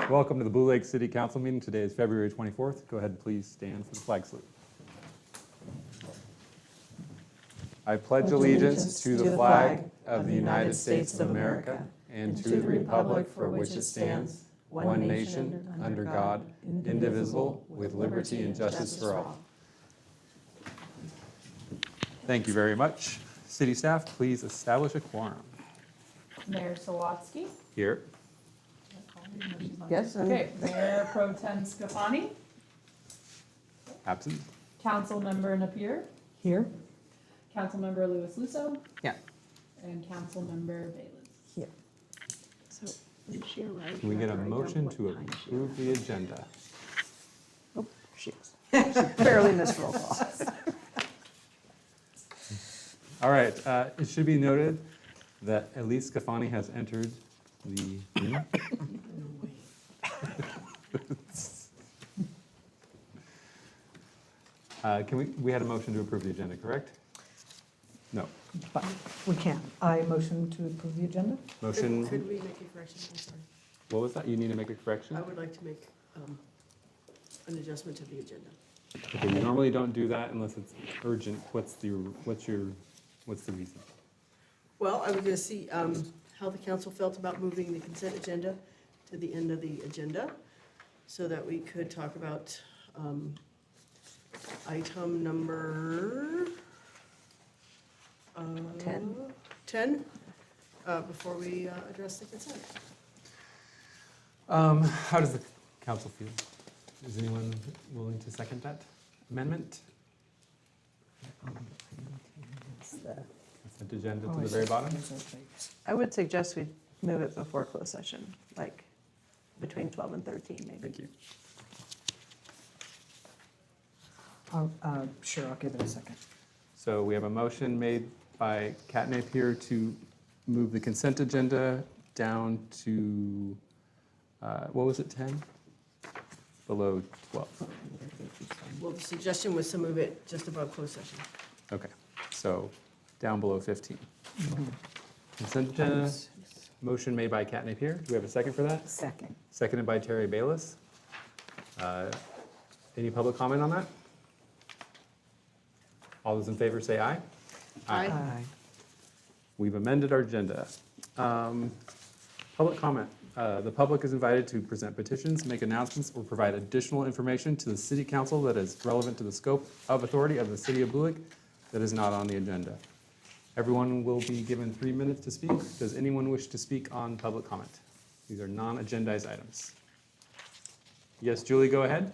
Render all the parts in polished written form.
Welcome to the Blue Lake City Council meeting. Today is February 24th. Go ahead and please stand for the flag salute. I pledge allegiance to the flag of the United States of America and to the republic for which it stands, one nation, under God, indivisible, with liberty and justice for all. Thank you very much. City staff, please establish a quorum. Mayor Sawatsky. Here. Yes. Okay, Mayor Pro Tem Scafani. Absent. Councilmember Napier. Here. Councilmember Lewis Lusso. Yeah. And Councilmember Bayless. Here. So, is she right? Can we get a motion to approve the agenda? Oh, she is. She barely missed roll call. All right, it should be noted that Elise Scafani has entered the meeting. We had a motion to approve the agenda, correct? No. But we can. I motion to approve the agenda. Motion, Could we make a correction? I'm sorry. what was that? You need to make a correction? I would like to make an adjustment to the agenda. Okay, we normally don't do that unless it's urgent. What's the reason? Well, I was going to see how the council felt about moving the consent agenda to the end of the agenda so that we could talk about item number 10 before we address the consent. How does the council feel? Is anyone willing to second that amendment? Consent agenda to the very bottom? I would suggest we move it before closed session, like between 12 and 13 maybe. Thank you. Sure, I'll give it a second. So we have a motion made by Kat Napier to move the consent agenda down to, what was it, 10? Below 12. Well, the suggestion was to move it just above closed session. Okay, so down below 15. Consent agenda, motion made by Kat Napier. Do we have a second for that? Second. Seconded by Terry Bayless. Any public comment on that? All those in favor say aye. Aye. We've amended our agenda. Public comment. The public is invited to present petitions, make announcements, or provide additional information to the city council that is relevant to the scope of authority of the city of Blue Lake that is not on the agenda. Everyone will be given 3 minutes to speak. Does anyone wish to speak on public comment? These are non-agendized items. Yes, Julie, go ahead.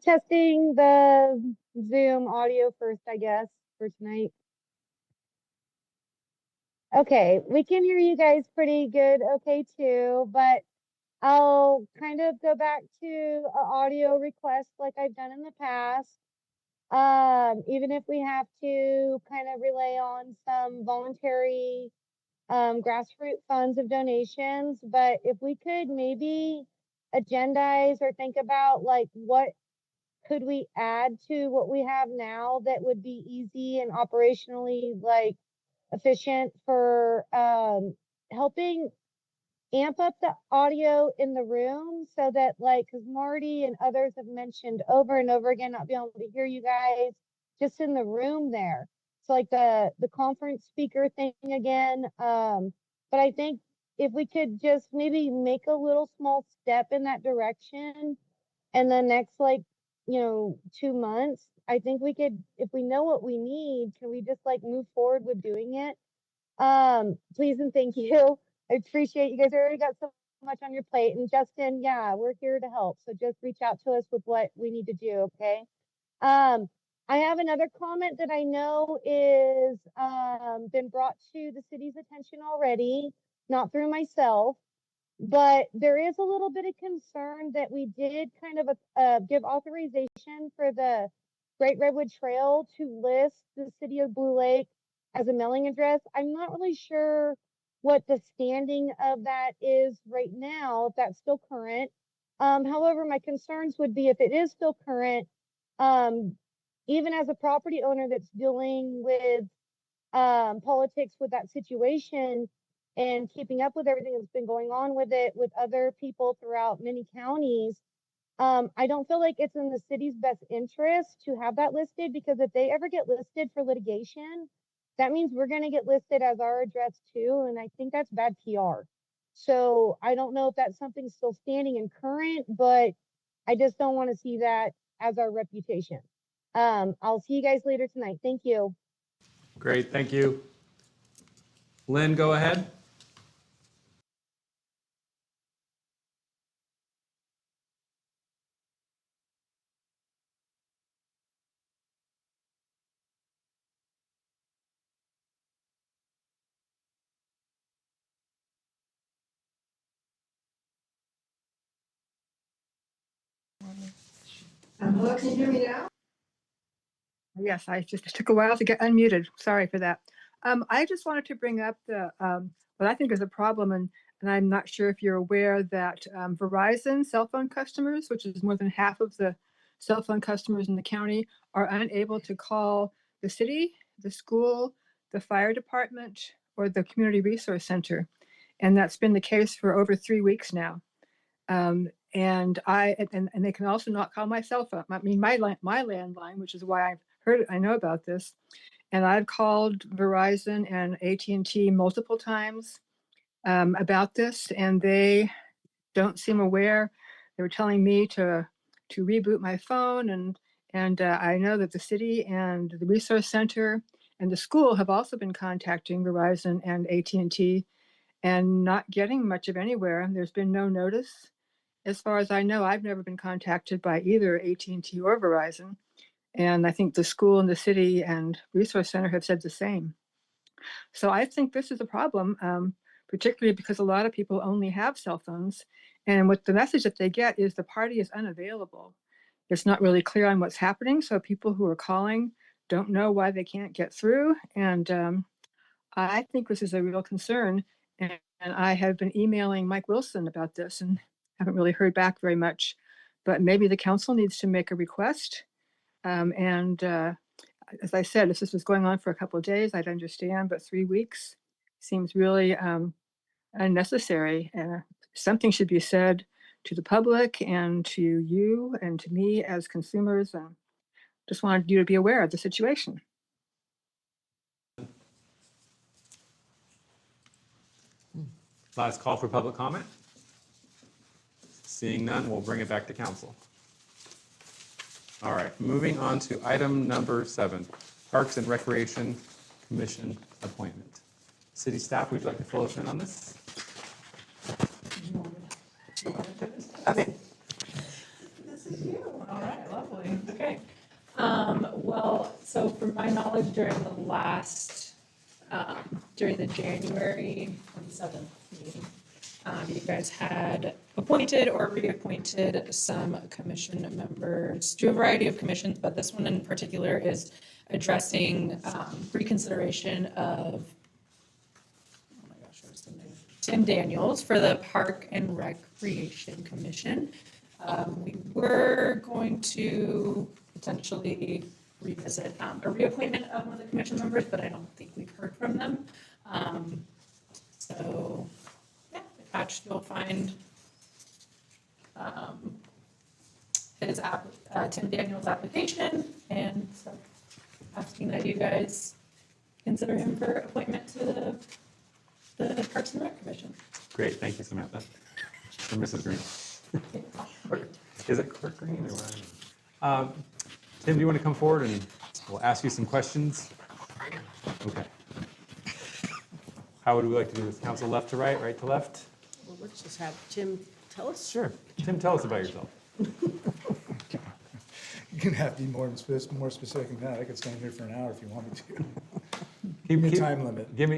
Testing the Zoom audio first, I guess, for tonight. Okay, we can hear you guys pretty good, okay, too, but I'll kind of go back to an audio request like I've done in the past. Even if we have to kind of rely on some voluntary grassroots funds of donations, but if we could maybe agendize or think about like what could we add to what we have now that would be easy and operationally like efficient for helping amp up the audio in the room so that like, because Marty and others have mentioned over and over again not being able to hear you guys just in the room there. So like the conference speaker thing again. But I think if we could just maybe make a little small step in that direction and the next like, 2 months, I think we could, if we know what we need, can we just like move forward with doing it? Please and thank you. I appreciate you guys already got so much on your plate. And Justin, yeah, we're here to help. So just reach out to us with what we need to do, okay? I have another comment that I know is been brought to the city's attention already, not through myself, but there is a little bit of concern that we did kind of give authorization for the Great Redwood Trail to list the city of Blue Lake as a mailing address. I'm not really sure what the standing of that is right now, if that's still current. However, my concerns would be if it is still current, even as a property owner that's dealing with politics with that situation, and keeping up with everything that's been going on with it with other people throughout many counties, I don't feel like it's in the city's best interest to have that listed, because if they ever get listed for litigation, that means we're gonna get listed as our address too, and I think that's bad PR. So I don't know if that's something still standing and current, but I just don't want to see that as our reputation. I'll see you guys later tonight. Thank you. Great, thank you. Lynn, go ahead. Hello, can you hear me now? Yes, I just, it took a while to get unmuted. Sorry for that. I just wanted to bring up what I think is a problem, and I'm not sure if you're aware that Verizon cell phone customers, which is more than half of the cell phone customers in the county, are unable to call the city, the school, the fire department, or the community resource center. And that's been the case for over 3 weeks now. And they can also not call my cell phone. I mean, my landline, which is why I know about this. And I've called Verizon and AT&T multiple times about this, and they don't seem aware. They were telling me to reboot my phone, and I know that the city and the resource center and the school have also been contacting Verizon and AT&T and not getting much of anywhere. There's been no notice. As far as I know, I've never been contacted by either AT&T or Verizon. And I think the school and the city and resource center have said the same. So I think this is a problem, particularly because a lot of people only have cell phones. And what the message that they get is the party is unavailable. It's not really clear on what's happening. So people who are calling don't know why they can't get through. And I think this is a real concern. And I have been emailing Mike Wilson about this and haven't really heard back very much. But maybe the council needs to make a request. And as I said, if this was going on for a couple of days, I'd understand, but 3 weeks seems really unnecessary. Something should be said to the public and to you and to me as consumers. And just wanted you to be aware of the situation. Last call for public comment. Seeing none, we'll bring it back to council. All right, moving on to item number 7, Parks and Recreation Commission appointment. City staff, would you like to fill us in on this? All right, lovely. Okay. Well, so from my knowledge, during the January 27th meeting, you guys had appointed or reappointed some commission members to a variety of commissions, but this one in particular is addressing reconsideration of, oh my gosh, what's the name? Tim Daniels for the Park and Recreation Commission. We were going to potentially revisit a reappointment of one of the commission members, but I don't think we've heard from them. So, yeah, attached you'll find his Tim Daniels' application, and so asking that you guys consider him for appointment to the Parks and Rec Commission. Great, thank you, Samantha. Or Mrs. Green. Is it Clerk Green or what? Tim, do you want to come forward and we'll ask you some questions? Okay. How would we like to do this? Council left to right, right to left? Well, let's just have Tim tell us. Sure. Tim, tell us about yourself. You can have to be more specific than that. I could stand here for an hour if you want me to. Give me a time limit. Give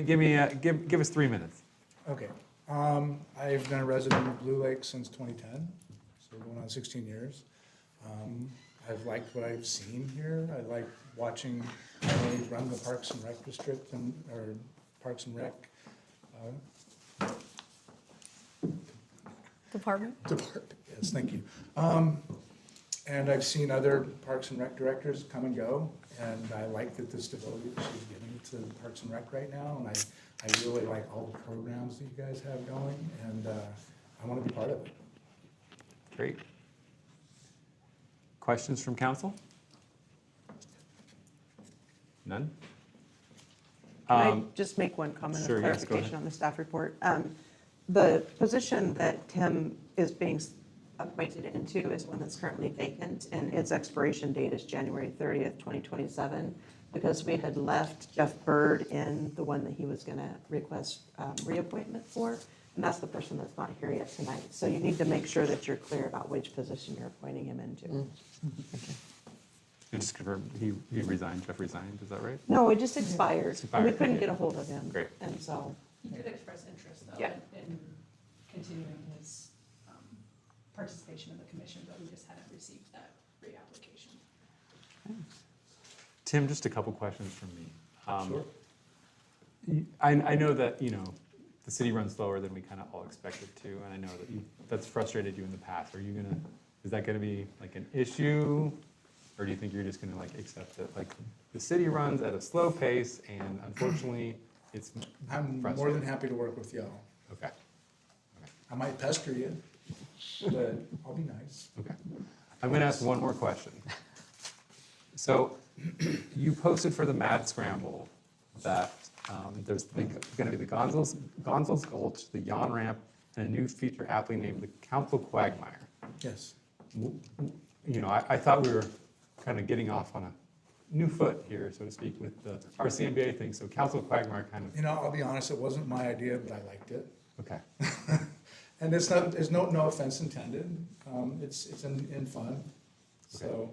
us 3 minutes. Okay. I've been a resident of Blue Lake since 2010, so going on 16 years. I've liked what I've seen here. I like watching how they run the Parks and Rec district or Parks and Rec Department? department. Yes, thank you. And I've seen other Parks and Rec directors come and go, and I like that the stability that she's giving to Parks and Rec right now, and I really like all the programs that you guys have going, and I want to be part of it. Great. Questions from council? None? Can I just make one comment sure, of yes, go clarification ahead. on the staff report? The position that Tim is being appointed into is one that's currently vacant, and its expiration date is January 30th, 2027, because we had left Jeff Bird in the one that he was going to request reappointment for, and that's the person that's not here yet tonight. So you need to make sure that you're clear about which position you're appointing him into. You just confirm, he resigned, Jeff resigned, is that right? No, it just expired. Expired, We couldn't okay. get a hold of him. Great. And so, He did express interest, though, Yeah. in continuing his participation in the commission, but we just hadn't received that reapplication. Tim, just a couple questions from me. Sure. I know that, the city runs slower than we kind of all expect it to, and I know that that's frustrated you in the past. Is that gonna be like an issue? Or do you think you're just gonna accept that, the city runs at a slow pace and unfortunately, it's I'm more frustrating? than happy to work with y'all. Okay, I might pester you, but I'll be nice. okay. I'm gonna ask one more question. So, you posted for the Mad Scramble that there's gonna be the Gonzales Gulch, the Yawn Ramp, and a new feature aptly named the Council Quagmire. Yes. I thought we were kind of getting off on a new foot here, so to speak, with the RCMBA thing, so Council Quagmire kind of, I'll be honest, it wasn't my idea, but I liked it. okay. And there's no offense intended. It's in fun. So,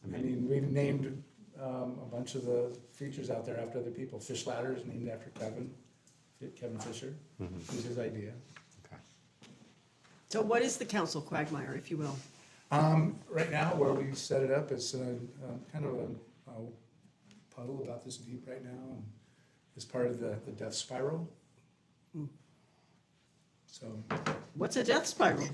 I mean, we've named a bunch of the features out there after other people. Fish Ladder is named after Kevin Fisher. It was his idea. Okay. So what is the council quagmire, if you will? Right now, where we set it up, it's kind of a puddle about this deep right now, and it's part of the death spiral. So, What's a death spiral?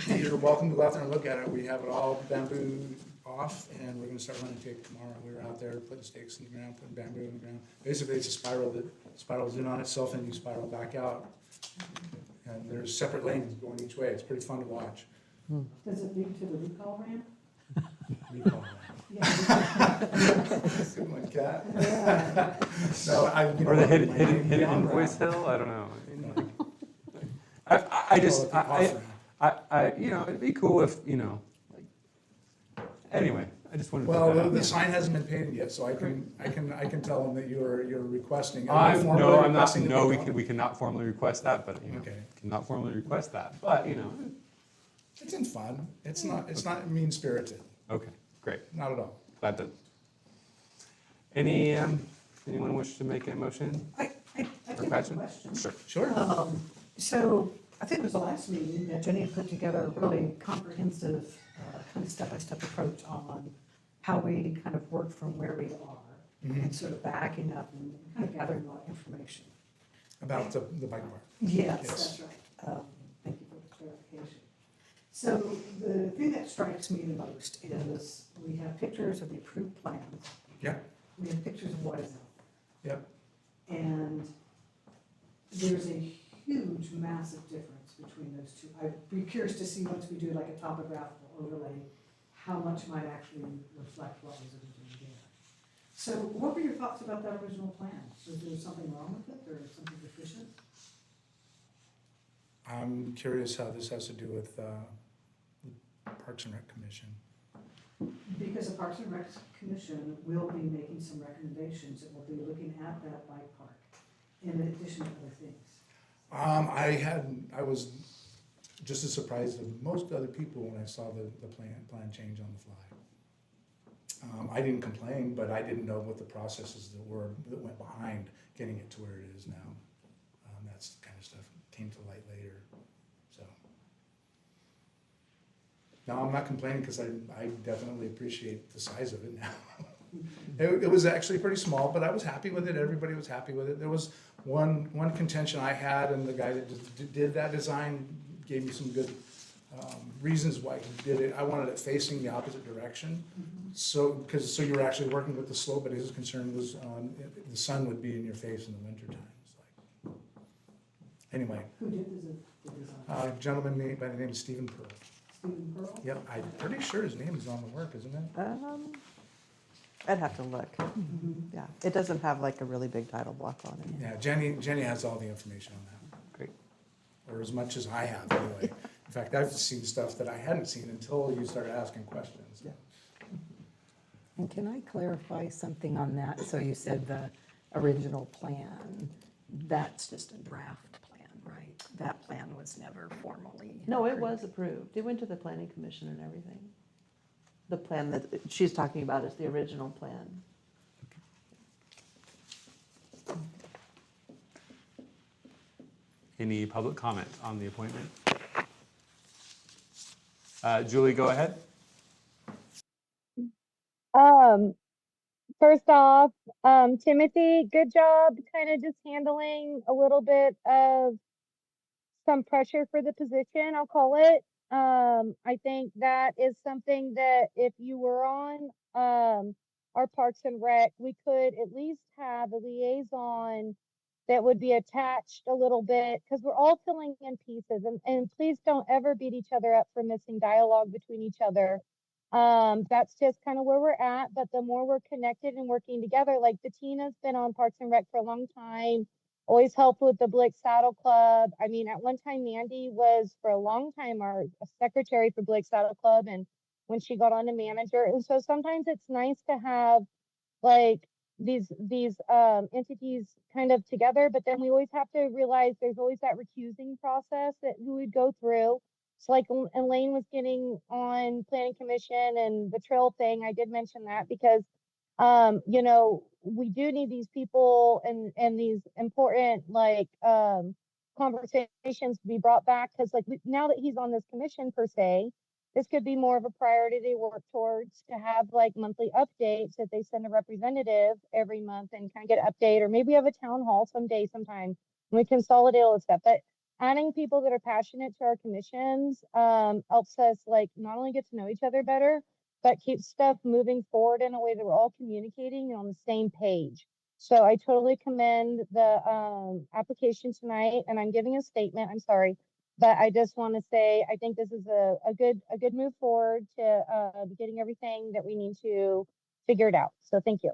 you're welcome to go out there and look at it. We have it all bambooed off, and we're gonna start running tape tomorrow. We were out there putting stakes in the ground, putting bamboo in the ground. Basically, it's a spiral that spirals in on itself, and you spiral back out. And there's separate lanes going each way. It's pretty fun to watch. Does it lead to the recall ramp? Recall. Good one, Kat. No, Or the hidden beyond invoice that. hill, I don't know. I just, Call it the off-ramp. it'd be cool if, anyway, I just wanted to put Well, that out the there. sign hasn't been painted yet, so I can tell them that you're requesting. No, Are you formally I'm not, requesting no, that they we cannot formally request that, but, Okay. cannot formally request that, but, It's in fun. It's not mean-spirited, okay, great, not at all. glad that. Anyone wish to make a motion? I or do have a question? question. Sure. Sure. So I think it was the last meeting that Jenny had put together a really comprehensive kind of step-by-step approach on how we kind of work from where we are and sort of backing up and kind of gathering a lot of information. About the bike park. Yes, Yes. that's right. Thank you for the clarification. So the thing that strikes me the most is we have pictures of the approved plans. Yeah, We have pictures of what is out there. yep. And there's a huge, massive difference between those two. I'd be curious to see, once we do like a topographical overlay, how much might actually reflect what was originally there. So what were your thoughts about that original plan? Was there something wrong with it or something deficient? I'm curious how this has to do with the Parks and Rec Commission. Because the Parks and Rec Commission will be making some recommendations, and will be looking at that bike park in addition to other things. I was just as surprised as most other people when I saw the plan change on the fly. I didn't complain, but I didn't know what the processes that went behind getting it to where it is now. That's the kind of stuff that came to light later, so. No, I'm not complaining because I definitely appreciate the size of it now. It was actually pretty small, but I was happy with it. Everybody was happy with it. There was one contention I had, and the guy that did that design gave me some good reasons why he did it. I wanted it facing the opposite direction. So you were actually working with the slope, but his concern was the sun would be in your face in the wintertime. It's like, anyway, Who did the design? a gentleman by the name of Stephen Pearl. Stephen Pearl? Yeah, I'm pretty sure his name is on the work, isn't it? I'd have to look. Yeah, it doesn't have like a really big title block on it. Yeah, Jenny has all the information on that. Great. Or as much as I have, anyway. In fact, I've seen stuff that I hadn't seen until you started asking questions. Yeah. And can I clarify something on that? So you said the original plan, that's just a draft plan, right? That plan was never formally. No, it approved. was approved. It went to the planning commission and everything. The plan that she's talking about is the original plan. Any public comment on the appointment? Julie, go ahead. First off, Timothy, good job kind of just handling a little bit of some pressure for the position, I'll call it. I think that is something that if you were on our Parks and Rec, we could at least have a liaison that would be attached a little bit because we're all filling in pieces and please don't ever beat each other up for missing dialogue between each other. That's just kind of where we're at, but the more we're connected and working together, like Bettina's been on Parks and Rec for a long time, always helped with the Blick Saddle Club. I mean, at one time, Mandy was for a long time our secretary for Blick Saddle Club, and when she got on to manager, and so sometimes it's nice to have like these entities kind of together, but then we always have to realize there's always that recusing process that we would go through. So like Elaine was getting on planning commission and the trail thing, I did mention that because you know, we do need these people and these important like conversations to be brought back because like now that he's on this commission per se, this could be more of a priority to work towards to have like monthly updates that they send a representative every month and kind of get an update, or maybe have a town hall someday sometime and we consolidate all this stuff. But adding people that are passionate to our commissions helps us like not only get to know each other better, but keep stuff moving forward in a way that we're all communicating and on the same page. So I totally commend the application tonight, and I'm giving a statement. I'm sorry. But I just want to say, I think this is a good move forward to getting everything that we need to figure it out. So thank you.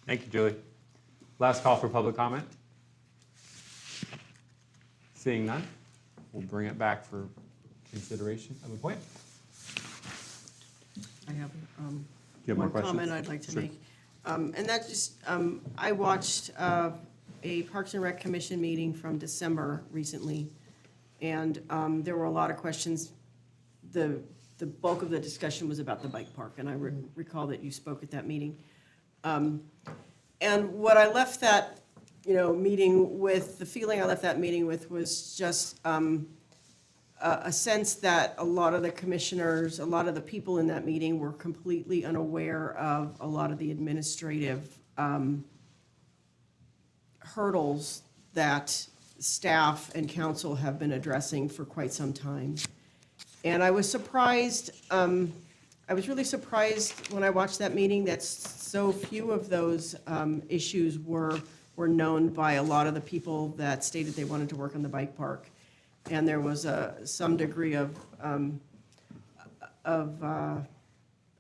Thank you, Julie. Last call for public comment. Seeing none, we'll bring it back for consideration of the point. I have Do you have more one questions? comment I'd like to Sure. make. And that's just, I watched a Parks and Rec Commission meeting from December recently, and there were a lot of questions. The bulk of the discussion was about the bike park, and I recall that you spoke at that meeting. And what I left that, meeting with, the feeling I left that meeting with was just a sense that a lot of the commissioners, a lot of the people in that meeting were completely unaware of a lot of the administrative hurdles that staff and council have been addressing for quite some time. And I was surprised, I was really surprised when I watched that meeting that so few of those issues were known by a lot of the people that stated they wanted to work on the bike park. And there was some degree of an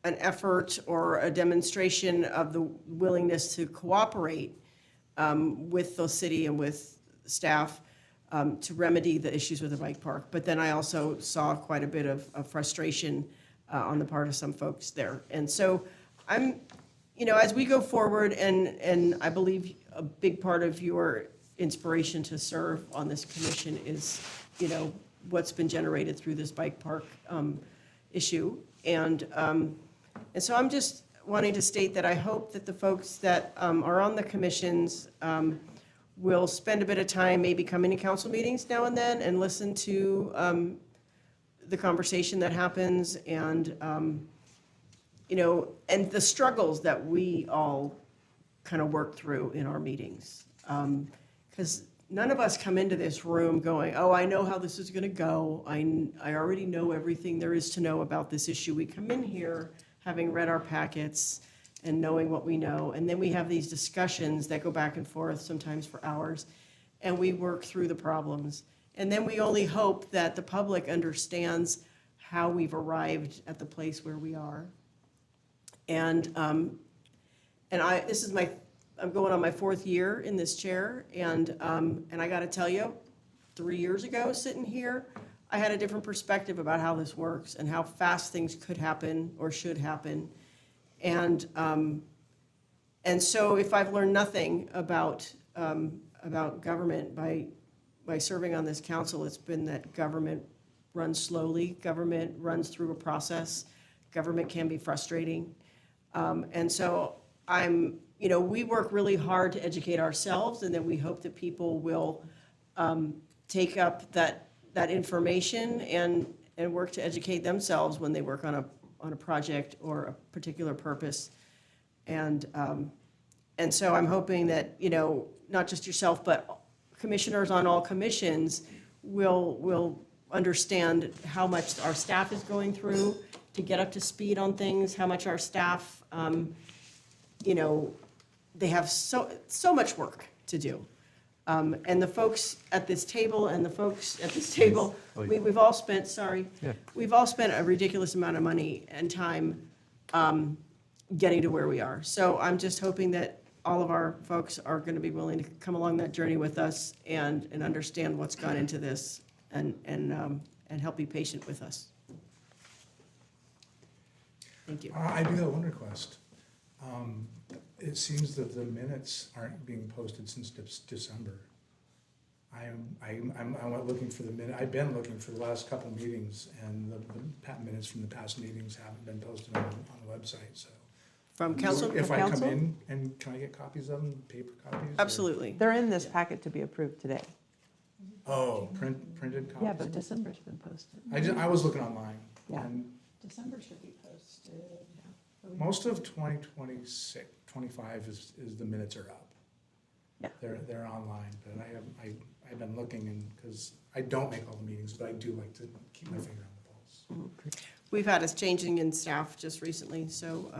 effort or a demonstration of the willingness to cooperate with the city and with staff to remedy the issues with the bike park. But then I also saw quite a bit of frustration on the part of some folks there. And so I'm, as we go forward, and I believe a big part of your inspiration to serve on this commission is, what's been generated through this bike park issue. And so I'm just wanting to state that I hope that the folks that are on the commissions will spend a bit of time maybe coming to council meetings now and then and listen to the conversation that happens and, and the struggles that we all kind of work through in our meetings. Because none of us come into this room going, oh, I know how this is going to go. I already know everything there is to know about this issue. We come in here having read our packets and knowing what we know. And then we have these discussions that go back and forth, sometimes for hours, and we work through the problems. And then we only hope that the public understands how we've arrived at the place where we are. And I'm going on my 4th year in this chair, and I got to tell you, 3 years ago, sitting here, I had a different perspective about how this works and how fast things could happen or should happen. And so if I've learned nothing about government by serving on this council, it's been that government runs slowly, government runs through a process, government can be frustrating. And so we work really hard to educate ourselves, and then we hope that people will take up that information and work to educate themselves when they work on a project or a particular purpose. And so I'm hoping that, not just yourself, but commissioners on all commissions will understand how much our staff is going through to get up to speed on things, how much our staff, they have so much work to do. And the folks at this table and the folks at this table, we've all spent, we've all spent a ridiculous amount of money and time getting to where we are. So I'm just hoping that all of our folks are going to be willing to come along that journey with us and understand what's gone into this and help be patient with us. Thank you. I do have one request. It seems that the minutes aren't being posted since December. I'm looking for the minute. I've been looking for the last couple of meetings, and the minutes from the past meetings haven't been posted on the website. So, From council? if from I council? come in, and can I get copies of them, paper copies? or- Absolutely. They're in this packet to be approved today. Oh, printed copies. Yeah, but December's been posted. I was looking online. Yeah. And December should be posted. most of 2026, 25 is the minutes are up. Yeah. They're online, but I've been looking, and because I don't make all the meetings, but I do like to keep my finger on the pulse. We've had us changing in staff just recently, so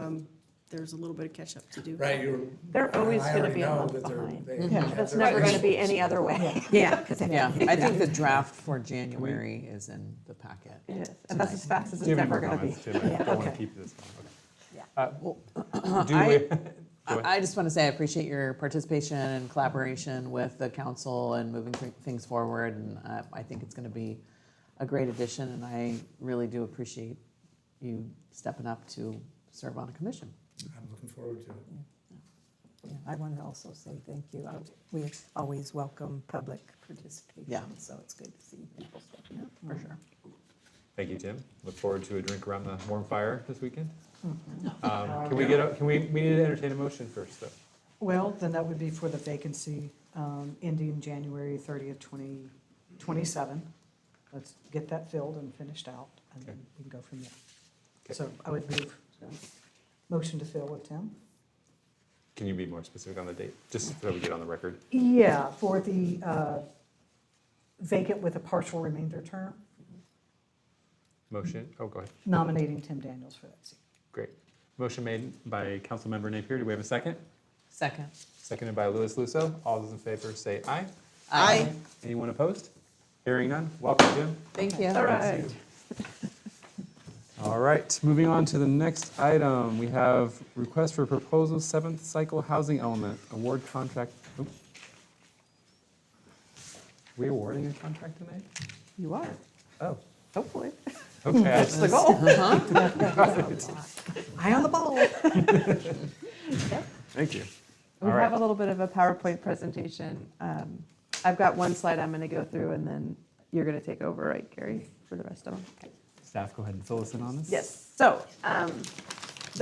there's a little bit of catch up to do. Right, They're always I going to already be a know month that they're- behind. they- Yeah. That's they're- never going to be any other way. Yeah. Yeah, I think the draft for January is in the packet. It is, and that's as fast as Do you it's have any ever more going to be. comments, Tim? I don't want to okay. keep this going. Yeah. Okay. Do I- we? Go ahead. I just want to say I appreciate your participation and collaboration with the council and moving things forward, and I think it's going to be a great addition, and I really do appreciate you stepping up to serve on a commission. I'm looking forward to it. Yeah, I want to also say thank you. We always welcome public participation, Yeah. so it's good to see people stepping up. For sure. Thank you, Tim. Look forward to a drink around the warm fire this weekend. Mm-hmm. We need to entertain a motion first, though. Well, then that would be for the vacancy ending January 30th, 2027. Let's get that filled and finished out, and then we can go from there. Okay. So I would move motion to fill with Tim. Can you be more specific on the date, just so we get on the record? Yeah, for the vacant with a partial remainder term, Motion, oh, go ahead. nominating Tim Daniels for that seat. Great. Motion made by Councilmember Napier. Do we have a second? Second. Seconded by Louis Lusso. All those in favor say aye. Aye. Anyone opposed? Hearing none. Welcome, Jim. Thank you. All right. All right, moving on to the next item. We have request for proposal, 7th cycle housing element, award contract. Oop. We awarding a contract tonight? You are, Oh, hopefully. okay. That's the goal. Eye on the ball. Thank you. We All have right. a little bit of a PowerPoint presentation. I've got one slide I'm going to go through, and then you're going to take over, right, Gary, for the rest of them? Staff, go ahead and fill us in on this. Yes, so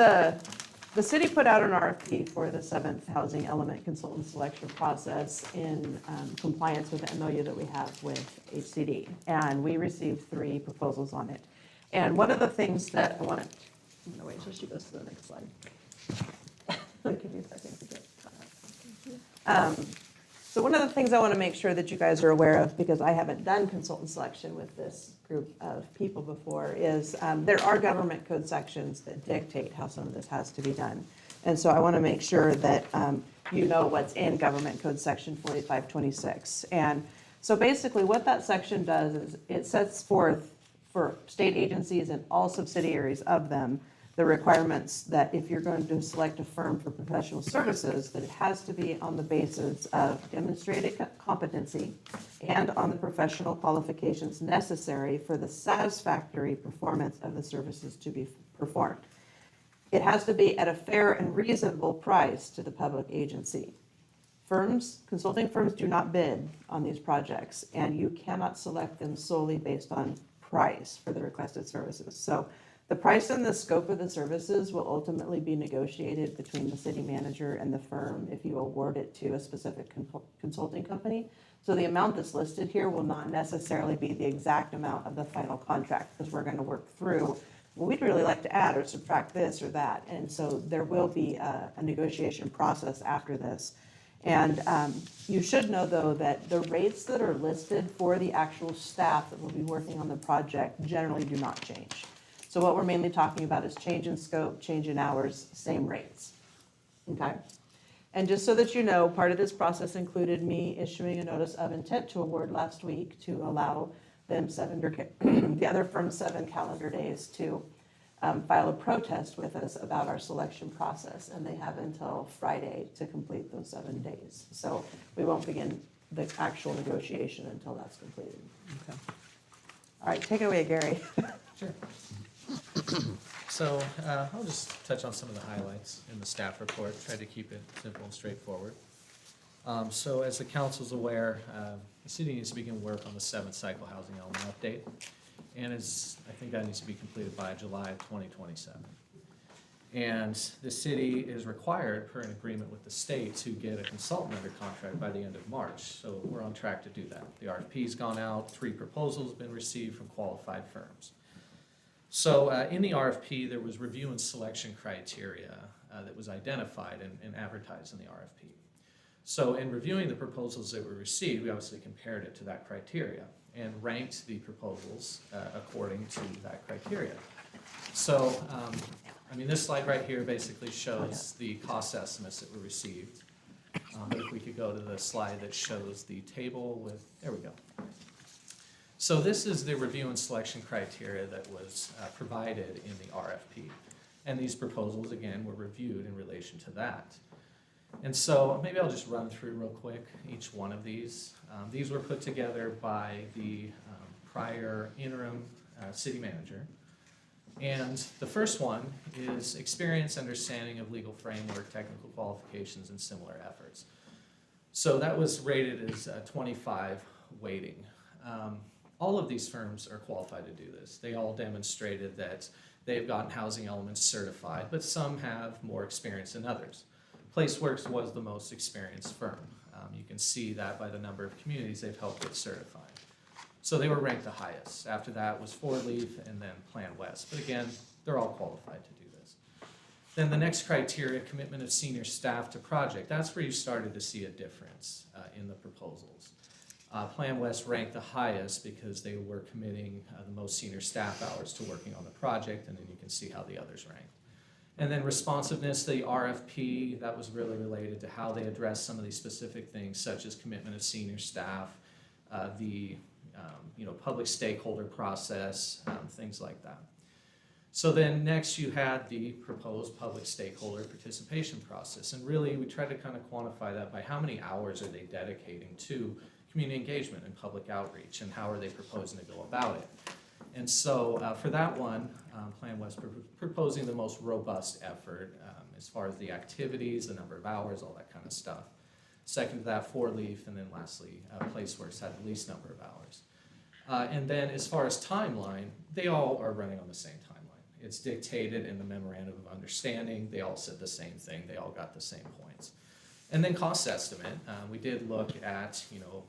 the city put out an RFP for the 7th Housing Element Consultant Selection Process in compliance with the MOU that we have with HCD. And we received 3 proposals on it. And one of the things that I want to, I'm going to wait until she goes to the next slide. Give me a second to get caught up. So one of the things I want to make sure that you guys are aware of, because I haven't done consultant selection with this group of people before, is there are government code sections that dictate how some of this has to be done. And so I want to make sure that you know what's in government code section 4526. And so basically what that section does is it sets forth for state agencies and all subsidiaries of them the requirements that if you're going to select a firm for professional services, that it has to be on the basis of demonstrated competency and on the professional qualifications necessary for the satisfactory performance of the services to be performed. It has to be at a fair and reasonable price to the public agency. Consulting firms do not bid on these projects, and you cannot select them solely based on price for the requested services. So the price and the scope of the services will ultimately be negotiated between the city manager and the firm if you award it to a specific consulting company. So the amount that's listed here will not necessarily be the exact amount of the final contract, because we're going to work through, well, we'd really like to add or subtract this or that. And so there will be a negotiation process after this. And you should know, though, that the rates that are listed for the actual staff that will be working on the project generally do not change. So what we're mainly talking about is change in scope, change in hours, same rates. Okay? And just so that you know, part of this process included me issuing a notice of intent to award last week to allow them the other firm's 7 calendar days to file a protest with us about our selection process. And they have until Friday to complete those 7 days. So we won't begin the actual negotiation until that's completed. Okay. All right, take it away, Gary. Sure. So I'll just touch on some of the highlights in the staff report, try to keep it simple and straightforward. So as the council's aware, the city needs to begin work on the 7th cycle housing element update. And I think that needs to be completed by July of 2027. And the city is required, per an agreement with the state, to get a consultant under contract by the end of March. So we're on track to do that. The RFP's gone out, 3 proposals have been received from qualified firms. So in the RFP, there was review and selection criteria that was identified and advertised in the RFP. So in reviewing the proposals that were received, we obviously compared it to that criteria and ranked the proposals according to that criteria. So, I mean, this slide right here basically shows the cost estimates that were received. But if we could go to the slide that shows the table with, there we go. So this is the review and selection criteria that was provided in the RFP. And these proposals, again, were reviewed in relation to that. And so maybe I'll just run through real quick each one of these. These were put together by the prior interim city manager. And the first one is experience, understanding of legal framework, technical qualifications, and similar efforts. So that was rated as 25 weighting. All of these firms are qualified to do this. They all demonstrated that they've gotten housing elements certified, but some have more experience than others. PlaceWorks was the most experienced firm. You can see that by the number of communities they've helped get certified. So they were ranked the highest. After that was Four Leaf and then Plan West. But again, they're all qualified to do this. Then the next criteria, commitment of senior staff to project. That's where you started to see a difference in the proposals. Plan West ranked the highest because they were committing the most senior staff hours to working on the project, and then you can see how the others ranked. And then responsiveness, the RFP, that was really related to how they addressed some of these specific things, such as commitment of senior staff, the public stakeholder process, things like that. So then next you had the proposed public stakeholder participation process. And really we tried to kind of quantify that by how many hours are they dedicating to community engagement and public outreach, and how are they proposing to go about it. And so for that one, Plan West proposing the most robust effort as far as the activities, the number of hours, all that kind of stuff. Second to that, Four Leaf, and then lastly, PlaceWorks had the least number of hours. And then as far as timeline, they all are running on the same timeline. It's dictated in the memorandum of understanding. They all said the same thing. They all got the same points. And then cost estimate, we did look at,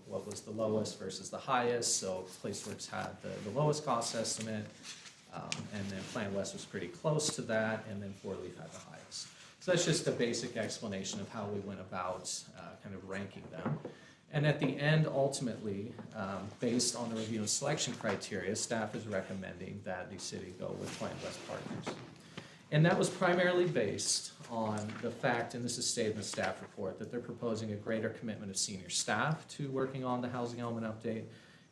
what was the lowest versus the highest. So PlaceWorks had the lowest cost estimate, and then Plan West was pretty close to that, and then Four Leaf had the highest. So that's just a basic explanation of how we went about kind of ranking them. And at the end, ultimately, based on the review and selection criteria, staff is recommending that the city go with Plan West Partners. And that was primarily based on the fact, and this is stated in the staff report, that they're proposing a greater commitment of senior staff to working on the housing element update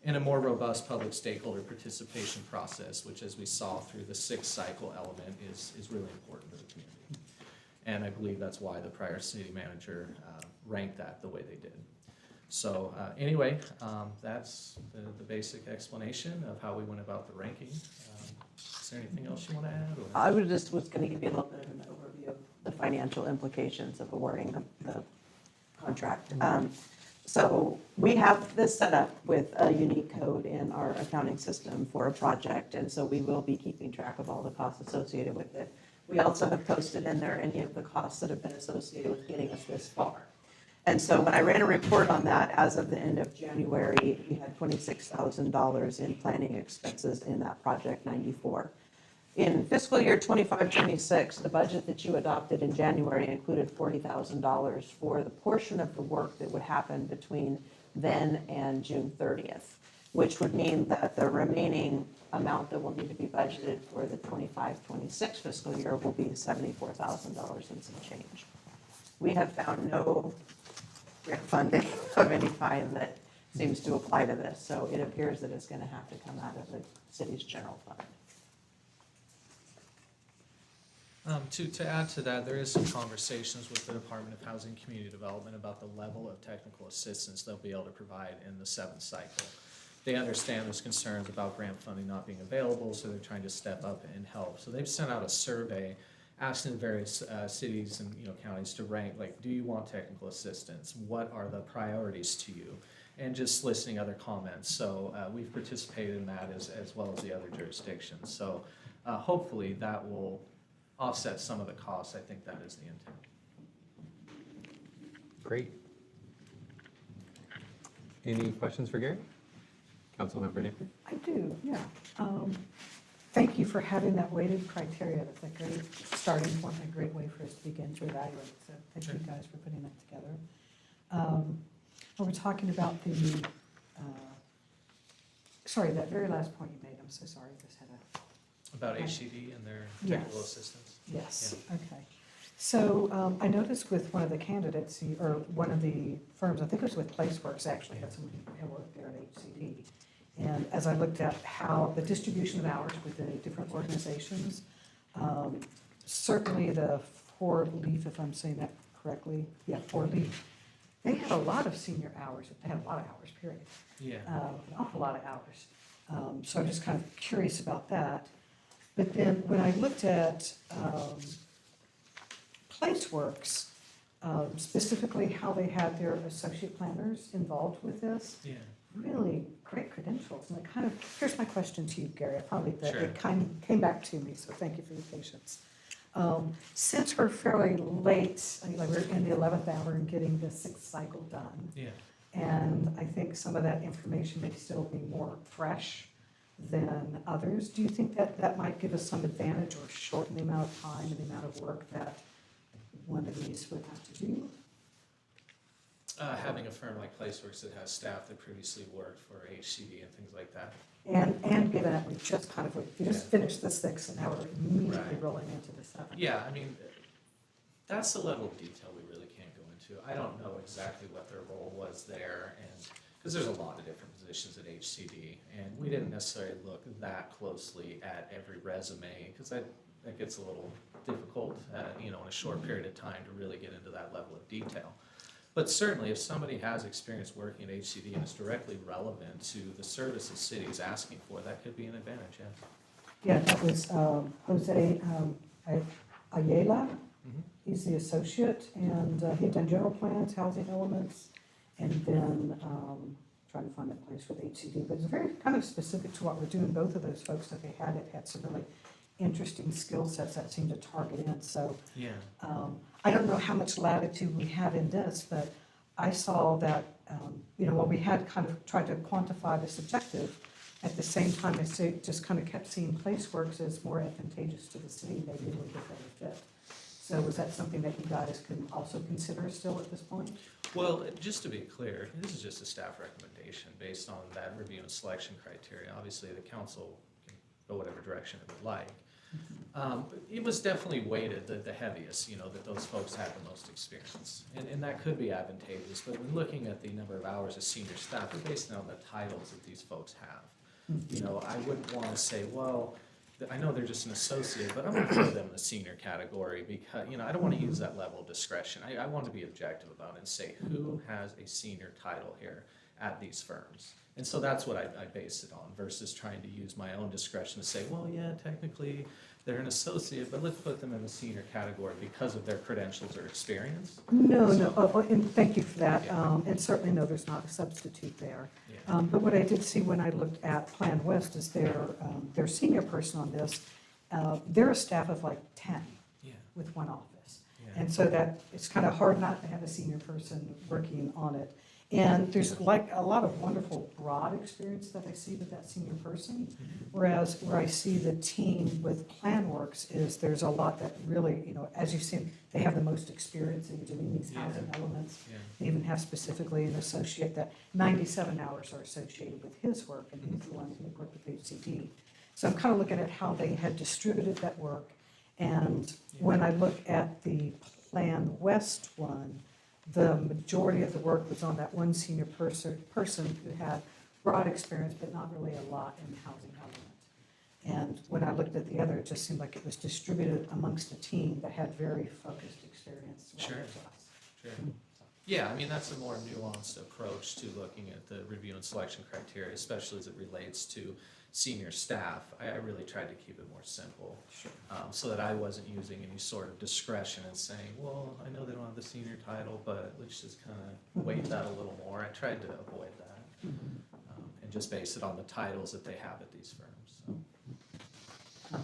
and a more robust public stakeholder participation process, which, as we saw through the 6th cycle element, is really important to the community. And I believe that's why the prior city manager ranked that the way they did. So anyway, that's the basic explanation of how we went about the ranking. Is there anything else you want to add? Or? I was going to give you a little bit of an overview of the financial implications of awarding the contract. So we have this set up with a unique code in our accounting system for a project, and so we will be keeping track of all the costs associated with it. We also have posted in there any of the costs that have been associated with getting us this far. And so when I ran a report on that, as of the end of January, we had $26,000 in planning expenses in that project 94. In fiscal year 25-26, the budget that you adopted in January included $40,000 for the portion of the work that would happen between then and June 30th, which would mean that the remaining amount that will need to be budgeted for the 25-26 fiscal year will be $74,000 and some change. We have found no grant funding of any kind that seems to apply to this, so it appears that it's going to have to come out of the city's general fund. To add to that, there is some conversations with the Department of Housing and Community Development about the level of technical assistance they'll be able to provide in the 7th cycle. They understand there's concerns about grant funding not being available, so they're trying to step up and help. So they've sent out a survey asking the various cities and counties to rank, like, do you want technical assistance? What are the priorities to you? And just listing other comments. So we've participated in that as well as the other jurisdictions. So hopefully that will offset some of the costs. I think that is the intent. Great. Any questions for Gary? Councilmember Napier? I do, yeah. Thank you for having that weighted criteria. That's a great starting point, a great way for us to begin to evaluate. So thank you guys for putting that together. When we're talking about the, sorry, that very last point you made, I'm so sorry, I just had a. About HCD and their technical assistance? Yes, okay. So I noticed with one of the candidates, or one of the firms, I think it was with PlaceWorks, actually had somebody who worked there at HCD. And as I looked at how the distribution of hours with the different organizations, certainly the 4-leaf, if I'm saying that correctly, yeah, 4-leaf, they had a lot of senior hours. They had a lot of hours, period. Yeah. An awful lot of hours. So I'm just kind of curious about that. But then when I looked at PlaceWorks, specifically how they had their associate planners involved with this, Yeah. really great credentials. And I kind of, here's my question to you, Gary. I probably, Sure. it kind of came back to me, so thank you for your patience. Since we're fairly late, I mean, like we're in the 11th hour in getting the 6th cycle done, Yeah. and I think some of that information may still be more fresh than others. Do you think that that might give us some advantage or shorten the amount of time and the amount of work that one of these would have to do? Having a firm like PlaceWorks that has staff that previously worked for HCD and things like that. And given that we just kind of, we just finished the 6th and now we're immediately Right. rolling into the 7th. Yeah, I mean, that's the level of detail we really can't go into. I don't know exactly what their role was there, and because there's a lot of different positions at HCD, and we didn't necessarily look that closely at every resume, because that gets a little difficult, in a short period of time to really get into that level of detail. But certainly, if somebody has experience working at HCD and is directly relevant to the service the city is asking for, that could be an advantage, yes. Yeah, that was Jose Ayala. Mhm. He's the associate, and he'd done general plans, housing elements, and then trying to find a place with HCD. But it's very kind of specific to what we're doing. Both of those folks that they had some really interesting skill sets that seemed to target in. So Yeah. I don't know how much latitude we have in this, but I saw that, while we had kind of tried to quantify this objective, at the same time, I just kind of kept seeing PlaceWorks as more advantageous to the city, maybe a little bit better fit. So is that something that you guys can also consider still at this point? Well, just to be clear, this is just a staff recommendation based on that review and selection criteria. Obviously, the council can go whatever direction it would like. It was definitely weighted the heaviest, that those folks had the most experience. And that could be advantageous, but when looking at the number of hours of senior staff, we're based on the titles that these folks have. I wouldn't want to say, well, I know they're just an associate, but I'm going to throw them in the senior category because, I don't want to use that level of discretion. I want to be objective about it and say, who has a senior title here at these firms? And so that's what I base it on versus trying to use my own discretion to say, well, yeah, technically they're an associate, but let's put them in the senior category because of their credentials or experience. No, and thank you for that. And certainly, no, there's not a substitute there. Yeah. But what I did see when I looked at Plan West is their senior person on this, they're a staff of like 10 Yeah. with one office. Yeah. And so that, it's kind of hard not to have a senior person working on it. And there's like a lot of wonderful broad experience that I see with that senior person. Whereas where I see the team with PlanWorks is there's a lot that really, as you've seen, they have the most experience in doing these housing elements. Yeah. They even have specifically an associate that 97 hours are associated with his work, and he's the one who worked with HCD. So I'm kind of looking at how they had distributed that work. And when I look at the Plan West one, the majority of the work was on that one senior person who had broad experience, but not really a lot in the housing element. And when I looked at the other, it just seemed like it was distributed amongst a team that had very focused experience. Sure. rather than us. Sure. Yeah, that's a more nuanced approach to looking at the review and selection criteria, especially as it relates to senior staff. I really tried to keep it more simple. Sure. So that I wasn't using any sort of discretion and saying, well, I know they don't have the senior title, but let's just kind of weight that a little more. I tried to avoid that and just base it on the titles that they have at these firms. So.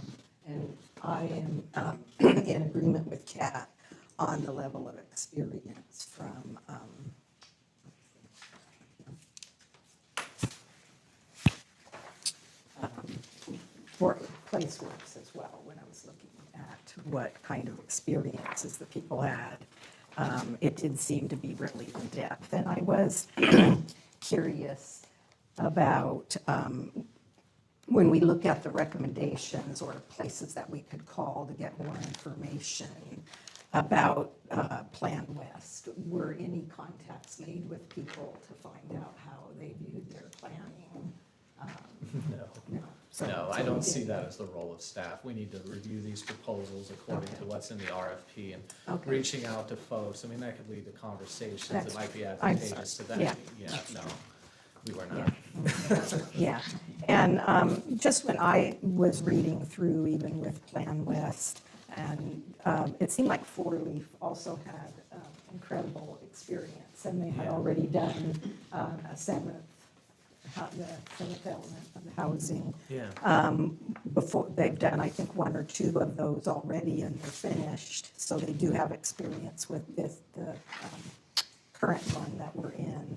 And I am in agreement with Kat on the level of experience from for PlaceWorks as well, when I was looking at what kind of experiences the people had. It did seem to be really in depth, and I was curious about when we look at the recommendations or places that we could call to get more information about Plan West, were any contacts made with people to find out how they viewed their planning? No. So- No, so I we don't see did- that as the role of staff. We need to review these proposals according to what's in the RFP and Okay. reaching out to folks. That could lead to conversations that That's- might be I'm advantageous to sorry. them. Yeah. No, we were Yeah. not. Yeah, and just when I was reading through, even with Plan West, and it seemed like Four Leaf also had incredible experience, and they had already done the seventh element of the housing. Yeah. Before, they've done, I think, one or two of those already, and they're finished, so they do have experience with the current one that we're in.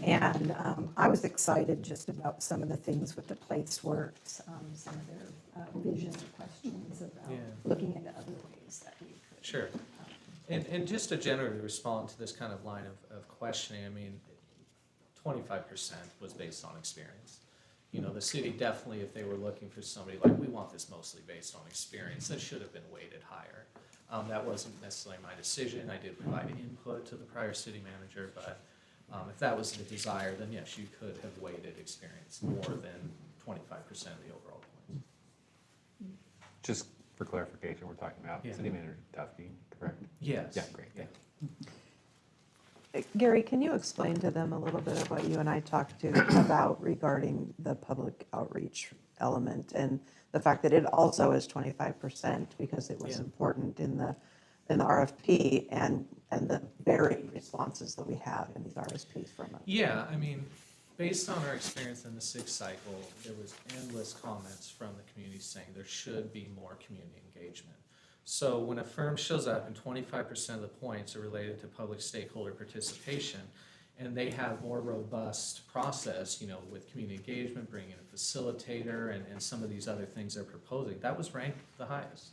And I was excited just about some of the things with the PlaceWorks, some of their vision questions about Yeah. looking into other ways that we could. Sure. And just to generally respond to this kind of line of questioning, 25% was based on experience. The city definitely, if they were looking for somebody like, we want this mostly based on experience, that should have been weighted higher. That wasn't necessarily my decision. I did provide input to the prior city manager, but if that was the desire, then yes, you could have weighted experience more than 25% of the overall points. Just for clarification, we're talking about Yeah. City Manager Duffy, correct? Yes. Yeah, great, Yeah. Gary, can you explain to them a little bit of what you and I talked to about regarding the public outreach element and the fact that it also is 25% because it was Yeah. important in the RFP and the varied responses that we have in these RSPs from it? Yeah, based on our experience in the sixth cycle, there was endless comments from the community saying there should be more community engagement. So when a firm shows up and 25% of the points are related to public stakeholder participation, and they have more robust process, with community engagement, bringing in a facilitator and some of these other things they're proposing, that was ranked the highest.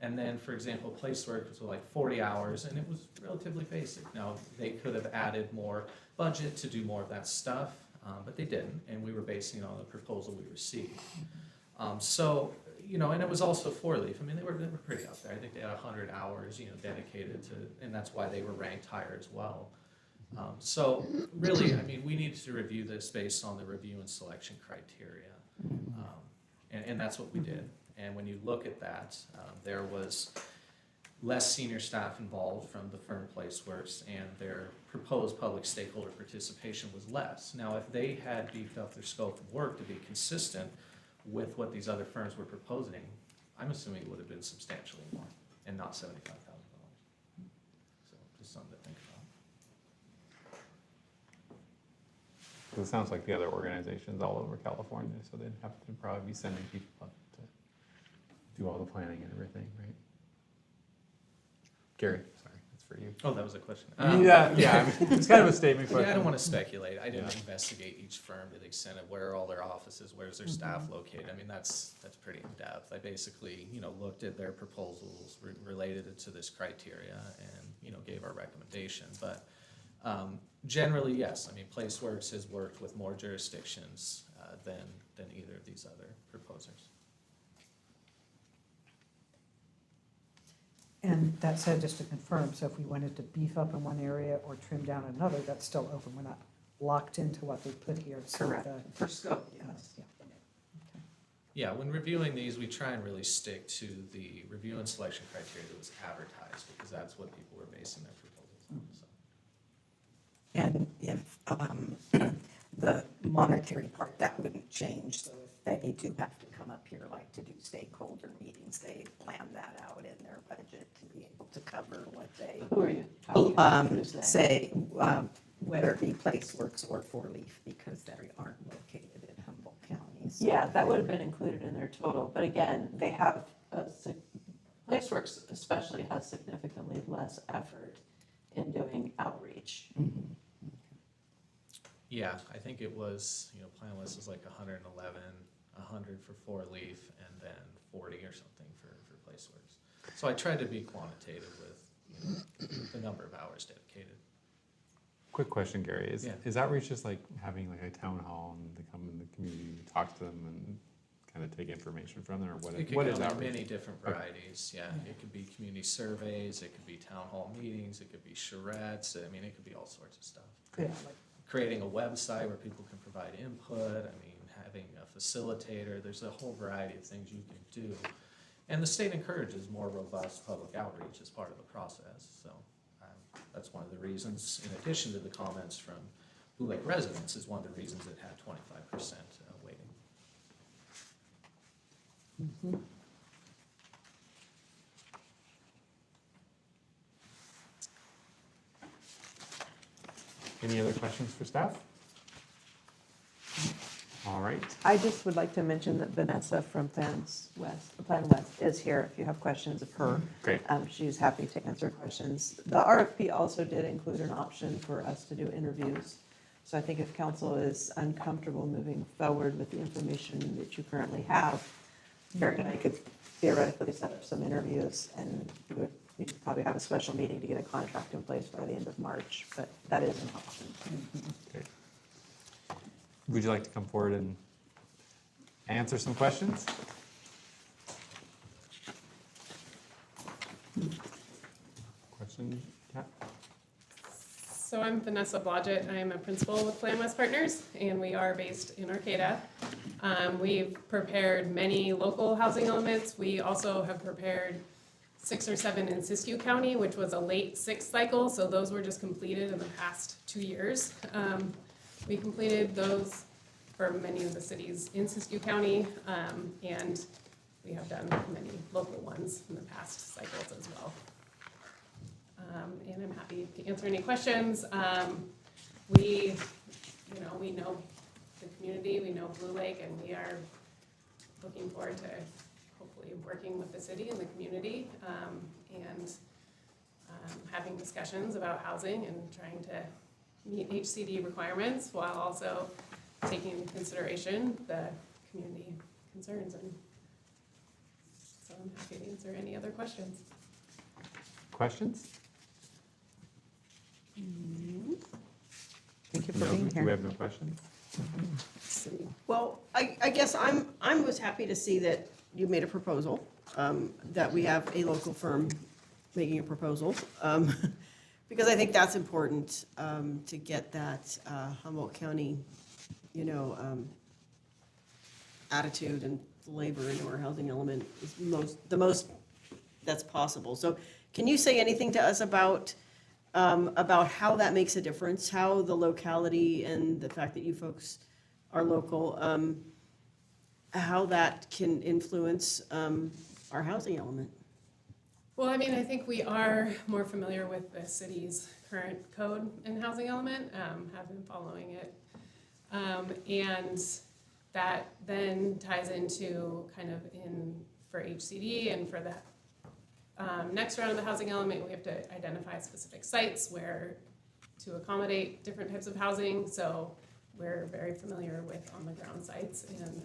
And then, for example, place work was like 40 hours, and it was relatively basic. Now, they could have added more budget to do more of that stuff, but they didn't, and we were basing it on the proposal we received. So, you know, and it was also 4-leaf. I mean, they were pretty up there. I think they had 100 hours, you know, dedicated to, and that's why they were ranked higher as well. So really, I mean, we needed to review this based on the review and selection criteria. And that's what we did. And when you look at that, there was less senior staff involved from the firm Placeworks, and their proposed public stakeholder participation was less. Now, if they had beefed up their scope of work to be consistent with what these other firms were proposing, I'm assuming it would have been substantially more and not $75,000. So just something to think about. 'Cause it sounds like the other organizations all over California, so they'd have to probably be sending people up to do all the planning and everything, right? Gary, sorry, that's for you. Oh, that was a question. Yeah, I mean, it's kind of a statement question. Yeah, I don't want to speculate. I didn't Yeah. investigate each firm to the extent of where are all their offices, where's their staff located. I mean, that's pretty in-depth. I basically, you know, looked at their proposals, related it to this criteria, and, you know, gave our recommendation. But generally, yes, I mean, Placeworks has worked with more jurisdictions than either of these other proposers. And that said, just to confirm, so if we wanted to beef up in one area or trim down another, that's still open. We're not locked into what they put here. So Correct. the- For scope, yes. Yeah. Yeah, when reviewing these, we try and really stick to the review and selection criteria that was advertised, because that's what people were basing their proposals on, so. And if the monetary part, that wouldn't change, so if they do have to come up here like to do stakeholder meetings, they plan that out in their budget to be able to cover what they, Who are you? Who's they? say, whether it be Placeworks or 4-leaf, because they aren't located in Humboldt County. So Yeah, that would have been included in their total, but again, they have, Placeworks especially has significantly less effort in doing outreach. Yeah, I think it was, you know, plan list was like 111, 100 for 4-leaf, and then 40 or something for Placeworks. So I tried to be quantitative with, you know, the number of hours dedicated. Quick question, Gary, Yeah. is outreach just like having like a town hall and they come in the community, talk to them and kind of take information from them, or what It what could is come in outreach? many different Okay. varieties, yeah. It could be community surveys, it could be town hall meetings, it could be charrettes, I mean, it could be all sorts of stuff. Yeah, like Creating a website where people can provide input, I mean, having a facilitator, there's a whole variety of things you can do. And the state encourages more robust public outreach as part of the process, so that's one of the reasons, in addition to the comments from Blue Lake residents, is one of the reasons it had 25% weighting. Any other questions for staff? All right. I just would like to mention that Vanessa from Plan West is here if you have questions of her. Great. She's happy to answer questions. The RFP also did include an option for us to do interviews. So I think if council is uncomfortable moving forward with the information that you currently have, Eric and I could theoretically set up some interviews, and we'd probably have a special meeting to get a contract in place by the end of March, but that is an option. Okay. Would you like to come forward and answer some questions? Question, Kat? So I'm Vanessa Blodgett. I am a principal with Plan West Partners, and we are based in Arcata. We've prepared many local housing elements. We also have prepared 6 or 7 in Siskiyou County, which was a late 6th cycle, so those were just completed in the past 2 years. We completed those for many of the cities in Siskiyou County, and we have done many local ones in the past cycles as well. And I'm happy to answer any questions. We know the community, we know Blue Lake, and we are looking forward to hopefully working with the city and the community, and having discussions about housing and trying to meet HCD requirements while also taking into consideration the community concerns and So I'm happy to answer any other questions. Questions? Thank you for No, being we here. have no questions. Let's see. Well, I guess I was happy to see that you made a proposal, that we have a local firm making a proposal. Because I think that's important, to get that Humboldt County, attitude and labor into our housing element is the most that's possible. So can you say anything to us about how that makes a difference, how the locality and the fact that you folks are local, how that can influence our housing element? Well, I mean, I think we are more familiar with the city's current code and housing element, have been following it. And that then ties into kind of for HCD and for the next round of the housing element, we have to identify specific sites to accommodate different types of housing. So we're very familiar with on-the-ground sites and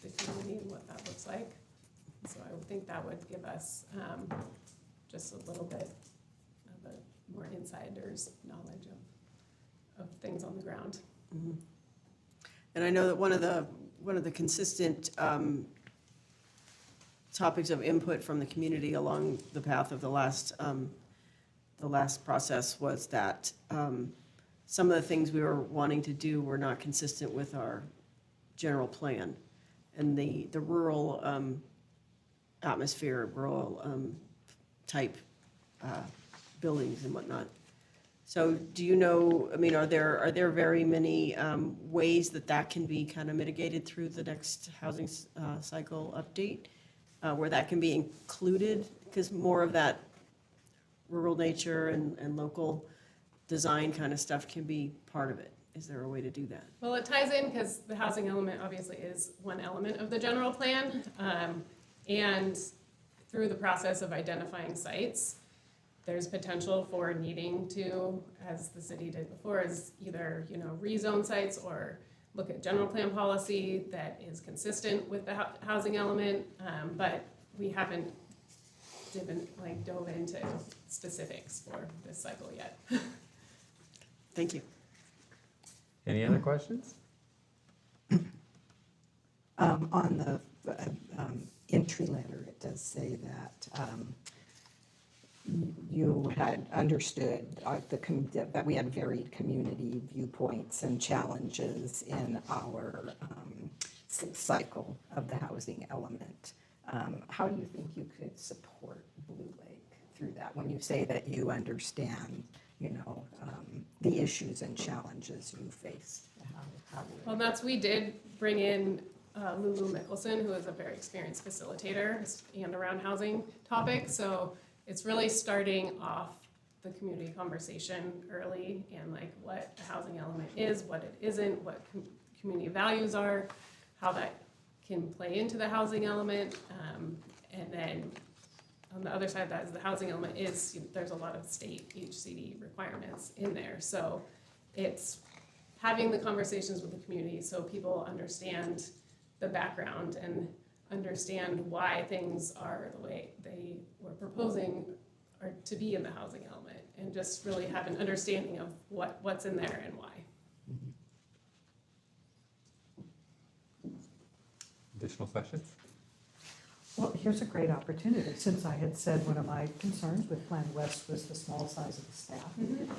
the community and what that looks like. So I would think that would give us just a little bit of a more insider's knowledge of things on the ground. Mm-hmm. And I know that one of the consistent topics of input from the community along the path of the last process was that some of the things we were wanting to do were not consistent with our general plan and the rural atmosphere, rural type buildings and whatnot. So do you know, I mean, are there very many ways that can be kind of mitigated through the next housing cycle update, where that can be included? Because more of that rural nature and local design kind of stuff can be part of it. Is there a way to do that? Well, it ties in because the housing element obviously is one element of the general plan. And through the process of identifying sites, there's potential for needing to, as the city did before, is either, rezone sites or look at general plan policy that is consistent with the housing element. But we haven't dove into specifics for this cycle yet. Thank you. Any other questions? On the entry letter, it does say that you had understood that we had varied community viewpoints and challenges in our sixth cycle of the housing element. How do you think you could support Blue Lake through that when you say that you understand, the issues and challenges you faced? Well, we did bring in Lulu Mickelson, who is a very experienced facilitator and around housing topics. So it's really starting off the community conversation early and what the housing element is, what it isn't, what community values are, how that can play into the housing element. And then on the other side of that is the housing element there's a lot of state HCD requirements in there. So it's having the conversations with the community so people understand the background and understand why things are the way they were proposing or to be in the housing element, and just really have an understanding of what's in there and why. Additional questions? Well, here's a great opportunity, since I had said one of my concerns with Plan West was the small size of the staff,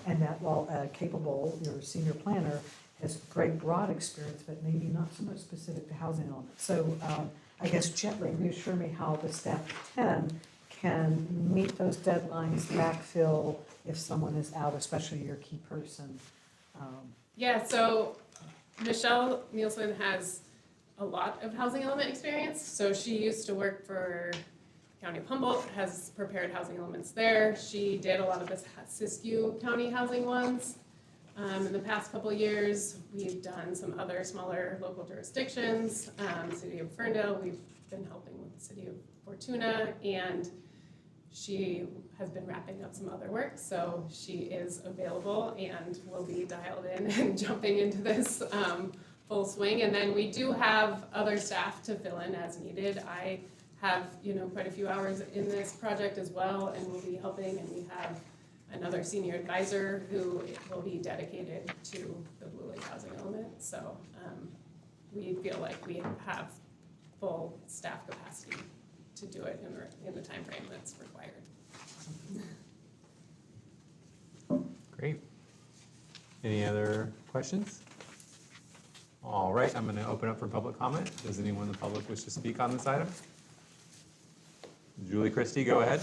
and that while capable, your senior planner has great broad experience, but maybe not so much specific to housing elements. So I guess gently reassure me how the staff of 10 can meet those deadlines, backfill if someone is out, especially your key person. Yeah, so Michelle Nielsen has a lot of housing element experience. So she used to work for County of Humboldt, has prepared housing elements there. She did a lot of the Siskiyou County housing ones. In the past couple of years, we've done some other smaller local jurisdictions. City of Ferndale, we've been helping with the City of Fortuna, and she has been wrapping up some other work, so she is available and will be dialed in and jumping into this full swing. And then we do have other staff to fill in as needed. I have, quite a few hours in this project as well and will be helping. And we have another senior advisor who will be dedicated to the Blue Lake housing element. So we feel like we have full staff capacity to do it in the timeframe that's required. Great. Any other questions? All right, I'm going to open up for public comment. Does anyone in the public wish to speak on this item? Julie Christie, go ahead.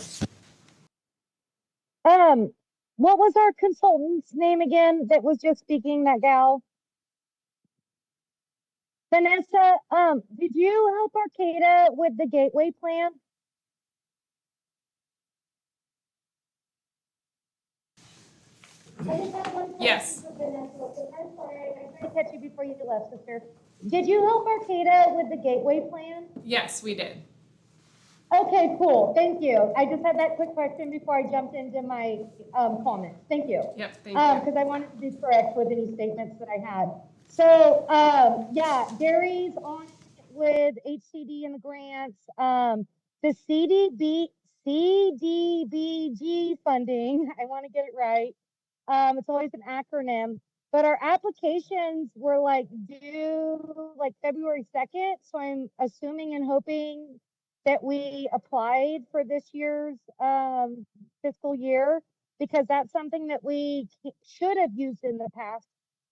What was our consultant's name again that was just speaking, that gal? Vanessa, did you help Arcata with the gateway plan? I just have one question Yes. for Vanessa. I'm sorry, I tried to catch you before you left, sister. Did you help Arcata with the gateway plan? Yes, we did. Okay, cool. Thank you. I just had that quick question before I jumped into my comments. Thank you. Yep, thank you. Because I wanted to be correct with any statements that I had. So, yeah, Gary's on with HCD and the grants. The CDBG funding, I want to get it right. It's always an acronym, but our applications were like due like February 2nd. So I'm assuming and hoping that we applied for this year's fiscal year, because that's something that we should have used in the past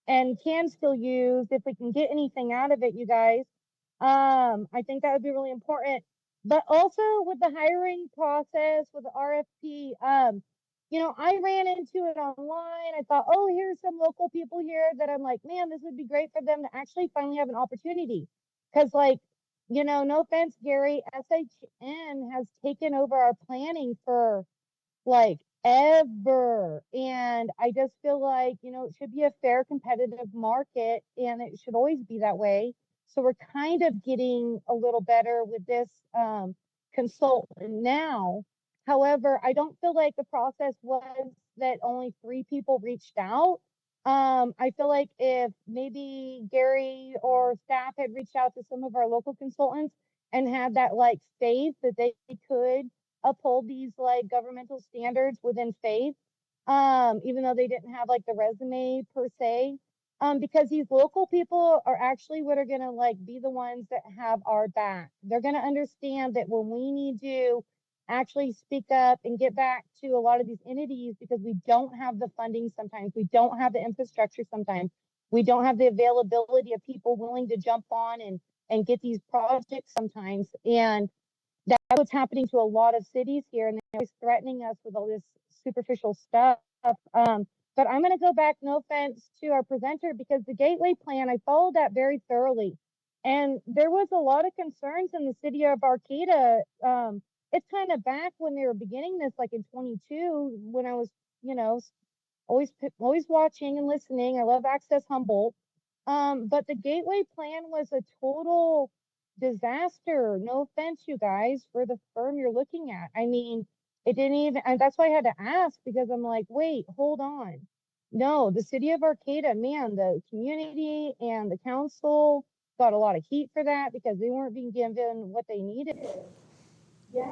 and can still use if we can get anything out of it, you guys. I think that would be really important. But also with the hiring process, with the RFP, I ran into it online. I thought, oh, here's some local people here that I'm like, man, this would be great for them to actually finally have an opportunity. Because, like, no offense, Gary, SHN has taken over our planning for like ever. And I just feel like, it should be a fair, competitive market, and it should always be that way. So we're kind of getting a little better with this consultant now. However, I don't feel like the process was that only 3 people reached out. I feel like if maybe Gary or staff had reached out to some of our local consultants and had that like faith that they could uphold these like governmental standards within faith, even though they didn't have like the resume per se, because these local people are actually what are gonna like be the ones that have our back. They're gonna understand that when we need to actually speak up and get back to a lot of these entities, because we don't have the funding sometimes, we don't have the infrastructure sometimes, we don't have the availability of people willing to jump on and get these projects sometimes. And that's what's happening to a lot of cities here, and they're always threatening us with all this superficial stuff. But I'm going to go back, no offense to our presenter, because the gateway plan, I followed that very thoroughly. And there was a lot of concerns in the city of Arcata. It's kind of back when they were beginning this, like in 22, when I was, always watching and listening. I love Access Humboldt. But the gateway plan was a total disaster. No offense, you guys, for the firm you're looking at. I mean, it didn't even, and that's why I had to ask, because I'm like, wait, hold on. No, the city of Arcata, man, the community and the council got a lot of heat for that because they weren't being given what they needed. Yeah,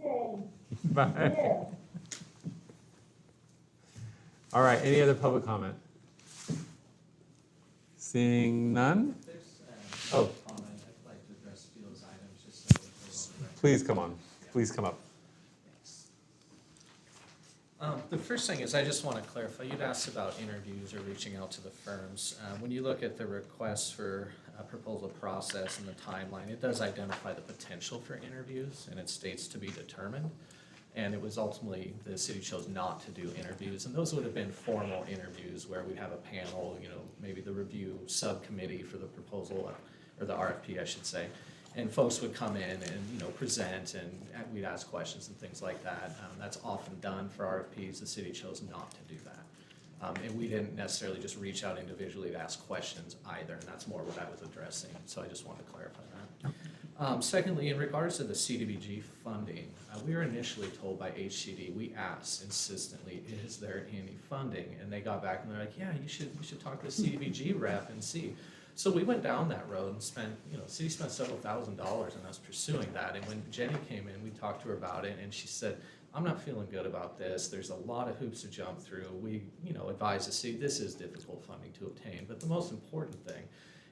okay. Bye. Yeah. All right, any other public comment? Seeing none? Oh. Comment, I'd like to address a few of those items, just so we're all Please come on. Please come up. The first thing is I just want to clarify, you'd asked about interviews or reaching out to the firms. When you look at the request for a proposal process and the timeline, it does identify the potential for interviews, and it states to be determined. And it was ultimately, the city chose not to do interviews, and those would have been formal interviews where we'd have a panel, maybe the review subcommittee for the proposal, or the RFP, I should say. And folks would come in and, present, and we'd ask questions and things like that. That's often done for RFPs. The city chose not to do that. And we didn't necessarily just reach out individually to ask questions either, and that's more what I was addressing. So I just wanted to clarify that. Secondly, in regards to the CDBG funding, we were initially told by HCD, we asked insistently, is there any funding? And they got back and they're like, yeah, you should talk to the CDBG rep and see. So we went down that road and spent, the city spent several $1,000s on us pursuing that. And when Jenny came in, we talked to her about it, and she said, I'm not feeling good about this. There's a lot of hoops to jump through. We, advise the city, this is difficult funding to obtain. But the most important thing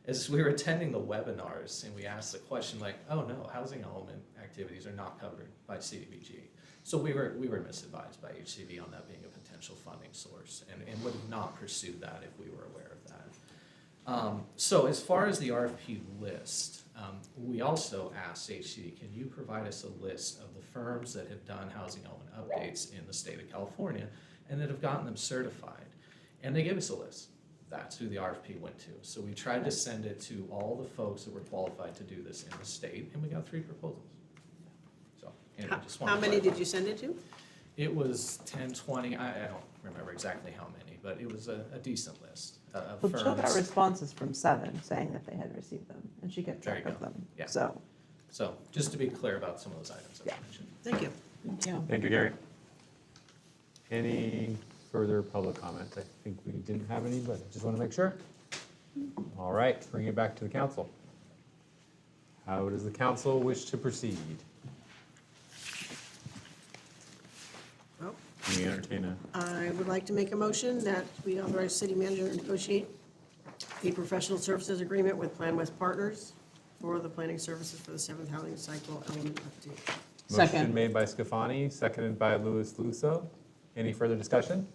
is we were attending the webinars, and we asked the question like, oh no, housing element activities are not covered by CDBG. So we were misadvised by HCD on that being a potential funding source, and would have not pursued that if we were aware of that. So as far as the RFP list, we also asked HCD, can you provide us a list of the firms that have done housing element updates in the state of California and that have gotten them certified? And they gave us a list. That's who the RFP went to. So we tried to send it to all the folks that were qualified to do this in the state, and we got 3 proposals. So, anyway, just wanted How to many clarify. did you send it to? It was 10, 20, I don't remember exactly how many, but it was a decent list of Well, Jill got firms. responses from 7 saying that they had received them, and she kept There you track of go. them. Yeah. So, So, just to be clear about some of those items that I mentioned. Thank you. Yeah. Thank you, Gary. Any further public comments? I think we didn't have any, but I just want to make sure. All right, bring it back to the council. How does the council wish to proceed? Well, Can we entertain a, I would like to make a motion that we authorize city manager to negotiate a professional services agreement with Plan West Partners for the planning services for the 7th housing cycle element update. motion Second. made by Scafani, seconded by Louis Luso? Any further discussion?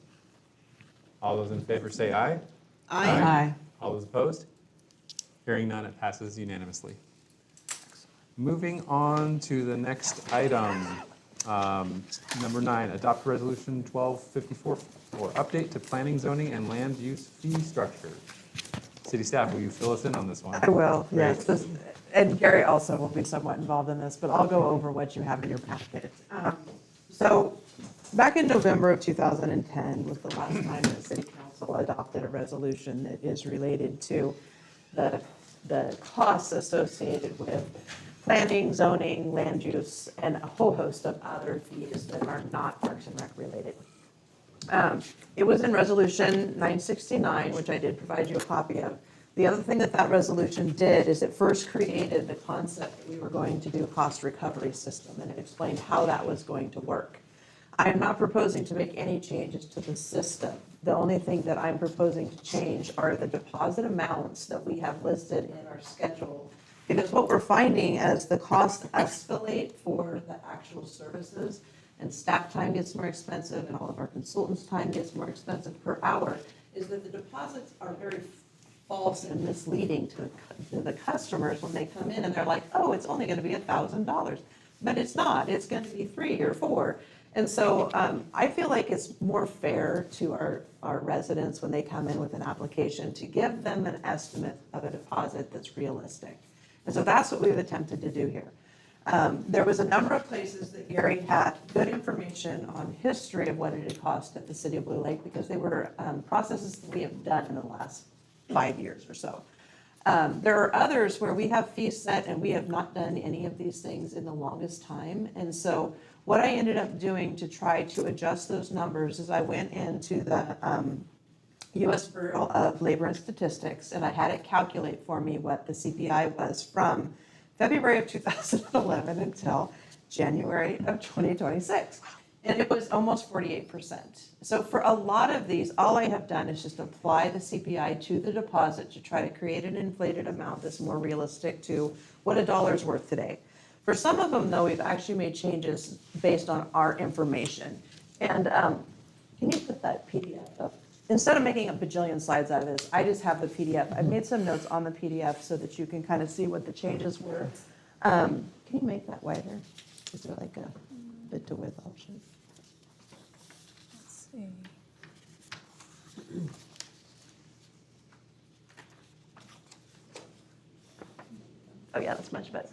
All those in favor say aye. Aye. All those opposed? Hearing none, it passes unanimously. Moving on to the next item, number 9, adopt resolution 1254 for update to planning, zoning, and land use fee structure. City staff, will you fill us in on this one? I will, Great. yes. And Gary also will be somewhat involved in this, but I'll go over what you have in your packet. So back in November of 2010 was the last time the city council adopted a resolution that is related to the costs associated with planning, zoning, land use, and a whole host of other fees that are not Parks and Rec related. It was in Resolution 969, which I did provide you a copy of. The other thing that that resolution did is it first created the concept that we were going to do a cost recovery system, and it explained how that was going to work. I am not proposing to make any changes to the system. The only thing that I'm proposing to change are the deposit amounts that we have listed in our schedule. Because what we're finding as the costs escalate for the actual services, and staff time gets more expensive, and all of our consultants' time gets more expensive per hour, is that the deposits are very false and misleading to the customers when they come in and they're like, oh, it's only going to be $1,000. But it's not, it's going to be 3 or 4. And so I feel like it's more fair to our residents when they come in with an application to give them an estimate of a deposit that's realistic. And so that's what we've attempted to do here. There was a number of places that Gary had good information on history of what it had cost at the city of Blue Lake because they were processes that we have done in the last 5 years or so. There are others where we have fees set and we have not done any of these things in the longest time. And so what I ended up doing to try to adjust those numbers is I went into the U.S. Bureau of Labor and Statistics, and I had it calculate for me what the CPI was from February of 2011 until January of 2026. And it was almost 48%. So for a lot of these, all I have done is just apply the CPI to the deposit to try to create an inflated amount that's more realistic to what a dollar's worth today. For some of them, though, we've actually made changes based on our information. And can you put that PDF up? Instead of making a bajillion slides out of this, I just have the PDF. I've made some notes on the PDF so that you can kind of see what the changes were. Can you make that wider? Is there like a bit to width option? Let's see. Oh, yeah, that's much better.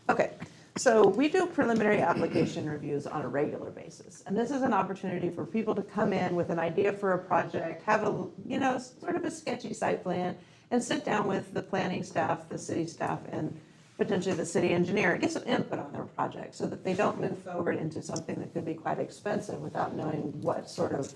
Okay, so we do preliminary application reviews on a regular basis. And this is an opportunity for people to come in with an idea for a project, have a, sort of a sketchy site plan, and sit down with the planning staff, the city staff, and potentially the city engineer, get some input on their project so that they don't move forward into something that could be quite expensive without knowing what sort of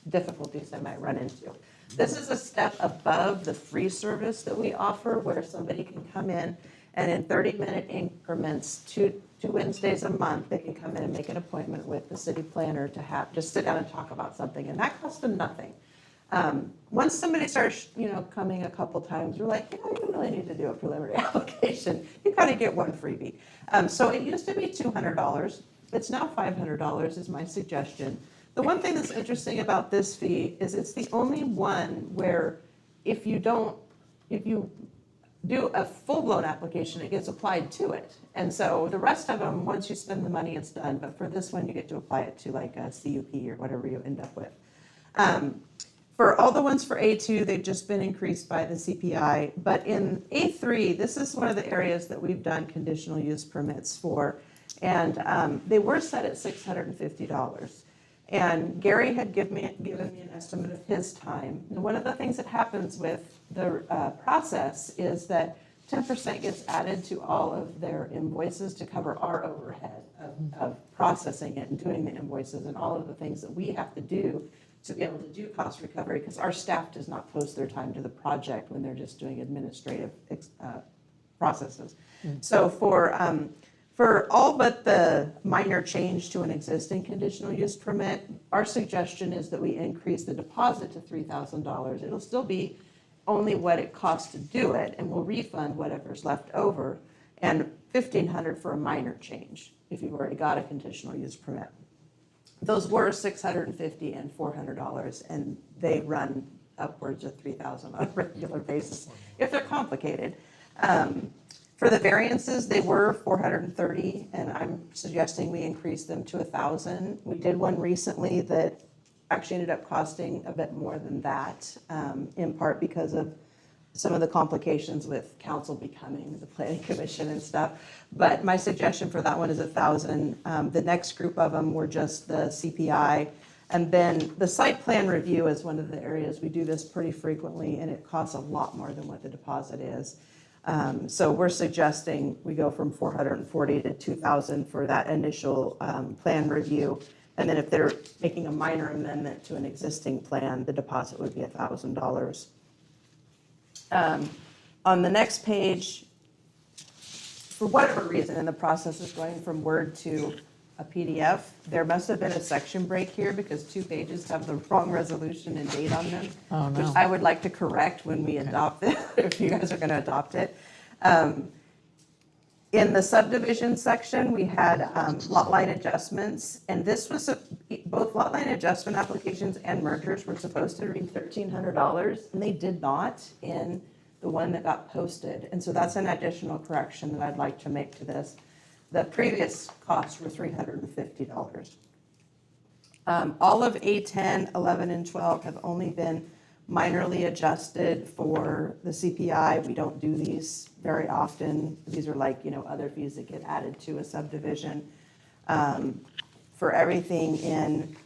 difficulties they might run into. This is a step above the free service that we offer, where somebody can come in and in 30-minute increments, two Wednesdays a month, they can come in and make an appointment with the city planner to have, just sit down and talk about something, and that costs them nothing. Once somebody starts, coming a couple times, we're like, you really need to do a preliminary application. You kind of get one freebie. So it used to be $200. It's now $500 is my suggestion. The one thing that's interesting about this fee is it's the only one where if you do a full-blown application, it gets applied to it. And so the rest of them, once you spend the money, it's done. But for this one, you get to apply it to like a CUP or whatever you end up with. For all the ones for A2, they've just been increased by the CPI. But in A3, this is one of the areas that we've done conditional use permits for. And they were set at $650. And Gary had given me an estimate of his time. And one of the things that happens with the process is that 10% gets added to all of their invoices to cover our overhead of processing it and doing the invoices and all of the things that we have to do to be able to do cost recovery, because our staff does not post their time to the project when they're just doing administrative processes. So for all but the minor change to an existing conditional use permit, our suggestion is that we increase the deposit to $3,000. It'll still be only what it costs to do it, and we'll refund whatever's left over, and $1,500 for a minor change if you've already got a conditional use permit. Those were $650 and $400, and they run upwards of $3,000 on a regular basis if they're complicated. For the variances, they were $430, and I'm suggesting we increase them to $1,000. We did one recently that actually ended up costing a bit more than that, in part because of some of the complications with council becoming the planning commission and stuff. But my suggestion for that one is $1,000. The next group of them were just the CPI. And then the site plan review is one of the areas we do this pretty frequently, and it costs a lot more than what the deposit is. So we're suggesting we go from $440 to $2,000 for that initial plan review. And then if they're making a minor amendment to an existing plan, the deposit would be $1,000. On the next page, for whatever reason, in the process of going from Word to a PDF, there must have been a section break here because 2 pages have the wrong resolution and date on them, Oh, no. which I would like to correct when we adopt it, if you guys are going to adopt it. In the subdivision section, we had lot line adjustments, and this was both lot line adjustment applications and mergers were supposed to be $1,300, and they did not in the one that got posted. And so that's an additional correction that I'd like to make to this. The previous costs were $350. All of A10, 11, and 12 have only been minorly adjusted for the CPI. We don't do these very often. These are like, other fees that get added to a subdivision. For everything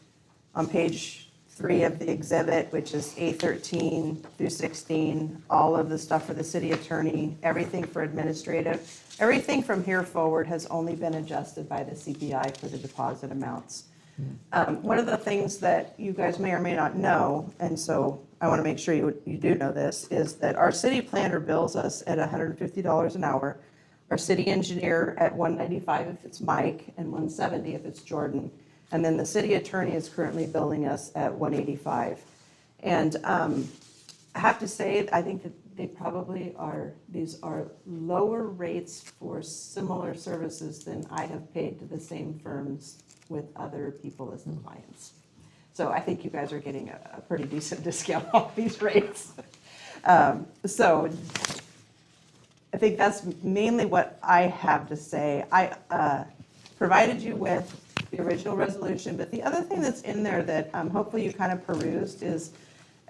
on page 3 of the exhibit, which is A13 through 16, all of the stuff for the city attorney, everything for administrative, everything from here forward has only been adjusted by the CPI for the deposit amounts. One of the things that you guys may or may not know, and so I want to make sure you do know this, is that our city planner bills us at $150 an hour, our city engineer at $195 if it's Mike, and $170 if it's Jordan. And then the city attorney is currently billing us at $185. And I have to say, I think that they probably these are lower rates for similar services than I have paid to the same firms with other people as the clients. So I think you guys are getting a pretty decent discount off these rates. So I think that's mainly what I have to say. I provided you with the original resolution, but the other thing that's in there that hopefully you kind of perused is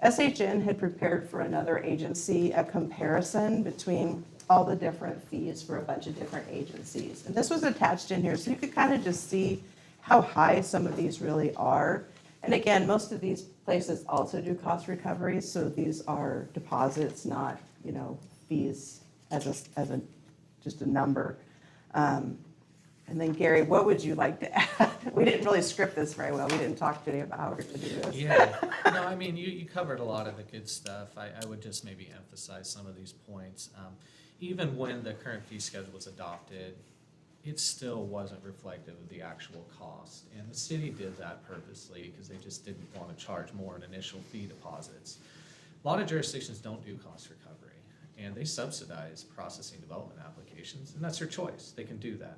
SHN had prepared for another agency a comparison between all the different fees for a bunch of different agencies. And this was attached in here, so you could kind of just see how high some of these really are. And again, most of these places also do cost recovery, so these are deposits, not, fees as just a number. And then Gary, what would you like to add? We didn't really script this very well. We didn't talk today about how we're going to do this. Yeah, no, I mean, you covered a lot of the good stuff. I would just maybe emphasize some of these points. Even when the current fee schedule was adopted, it still wasn't reflective of the actual cost. And the city did that purposely because they just didn't want to charge more in initial fee deposits. A lot of jurisdictions don't do cost recovery, and they subsidize processing development applications, and that's their choice. They can do that.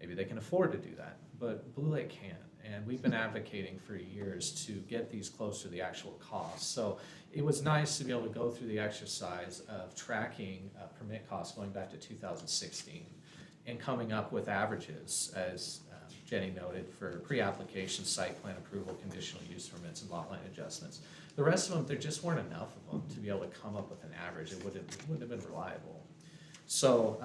Maybe they can afford to do that, but Blue Lake can't. And we've been advocating for years to get these close to the actual cost. So it was nice to be able to go through the exercise of tracking permit costs going back to 2016 and coming up with averages, as Jenny noted, for pre-application site plan approval, conditional use permits, and lot line adjustments. The rest of them, there just weren't enough of them to be able to come up with an average. It wouldn't have been reliable. So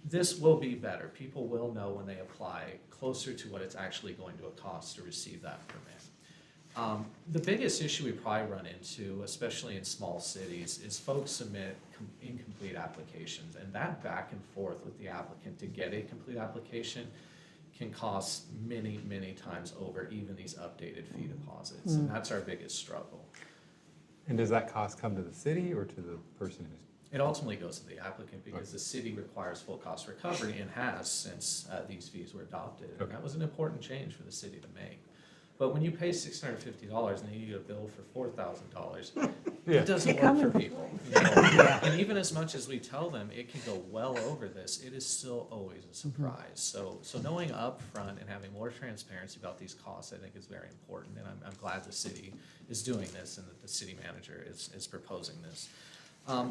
this will be better. People will know when they apply closer to what it's actually going to cost to receive that permit. The biggest issue we probably run into, especially in small cities, is folks submit incomplete applications, and that back and forth with the applicant to get a complete application can cost many, many times over even these updated fee deposits, and that's our biggest struggle. And does that cost come to the city or to the person who's? It ultimately goes to the applicant because the city requires full cost recovery and has since these fees were adopted. And that was an important change for the city to make. But when you pay $650 and then you get a bill for $4,000, it doesn't work for people. You know? And even as much as we tell them it can go well over this, it is still always a surprise. So knowing upfront and having more transparency about these costs, I think, is very important. And I'm glad the city is doing this and that the city manager is proposing this.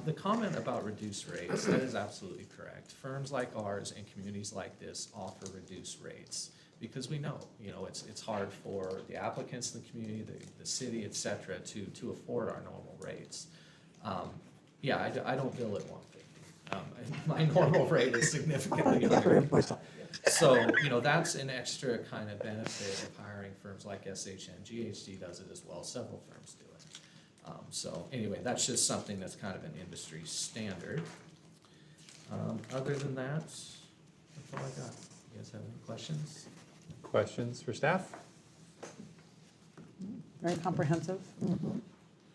The comment about reduced rates, that is absolutely correct. Firms like ours and communities like this offer reduced rates because we know, it's hard for the applicants in the community, the city, et cetera, to afford our normal rates. I don't bill at $150. My normal rate is significantly higher. So, that's an extra kind of benefit of hiring firms like SHN. GHD does it as well. Several firms do it. So anyway, that's just something that's kind of an industry standard. Other than that, that's all I got. You guys have any questions? Questions for staff? Very comprehensive.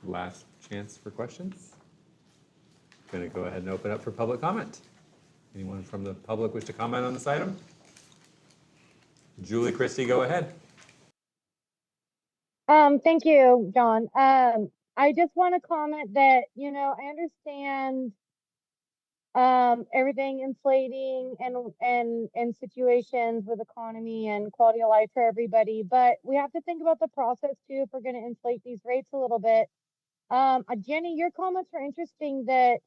Last chance for questions. Going to go ahead and open up for public comment. Anyone from the public wish to comment on this item? Julie Christie, go ahead. Thank you, John. I just want to comment that, I understand everything inflating and situations with economy and quality of life for everybody, but we have to think about the process too if we're going to inflate these rates a little bit. Jenny, your comments were interesting that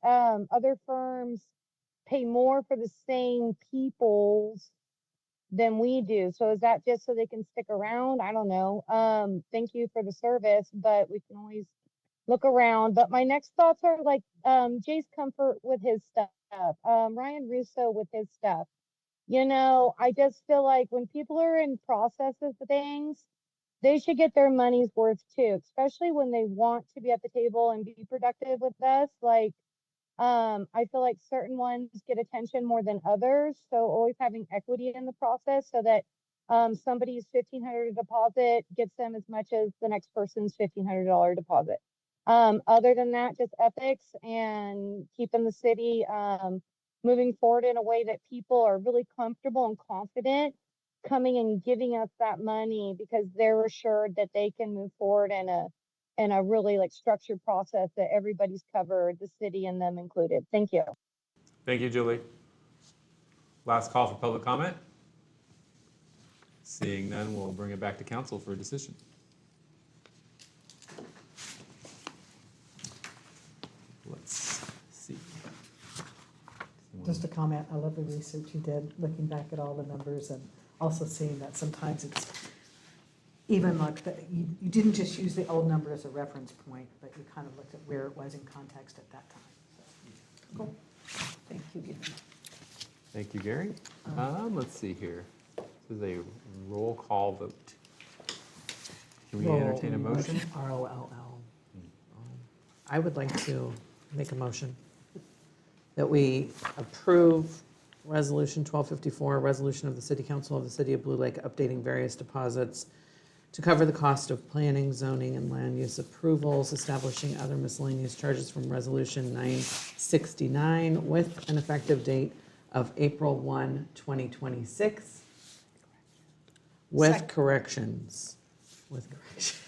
other firms pay more for the same peoples than we do. So is that just so they can stick around? I don't know. Thank you for the service, but we can always look around. But my next thoughts are like Jay's Comfort with his stuff, Ryan Russo with his stuff. I just feel like when people are in processes of things, they should get their money's worth too, especially when they want to be at the table and be productive with us. Like, I feel like certain ones get attention more than others. So always having equity in the process so that somebody's $1,500 deposit gets them as much as the next person's $1,500 deposit. Other than that, just ethics and keeping the city moving forward in a way that people are really comfortable and confident coming and giving us that money because they're assured that they can move forward in a really structured process that everybody's covered, the city and them included. Thank you. Thank you, Julie. Last call for public comment. Seeing none, we'll bring it back to council for a decision. Let's see. Just a comment, I love the research you did, looking back at all the numbers and also seeing that sometimes it's even like you didn't just use the old number as a reference point, but you kind of looked at where it was in context at that time. So, cool. Thank you, Gary. Thank you, Gary. Let's see here. This is a roll call vote. Can we entertain a motion? ROLL. I would like to make a motion that we approve Resolution 1254, a resolution of the City Council of the City of Blue Lake updating various deposits to cover the cost of planning, zoning, and land use approvals, establishing other miscellaneous charges from Resolution 969 with an effective date of April 1, 2026, with corrections. With corrections.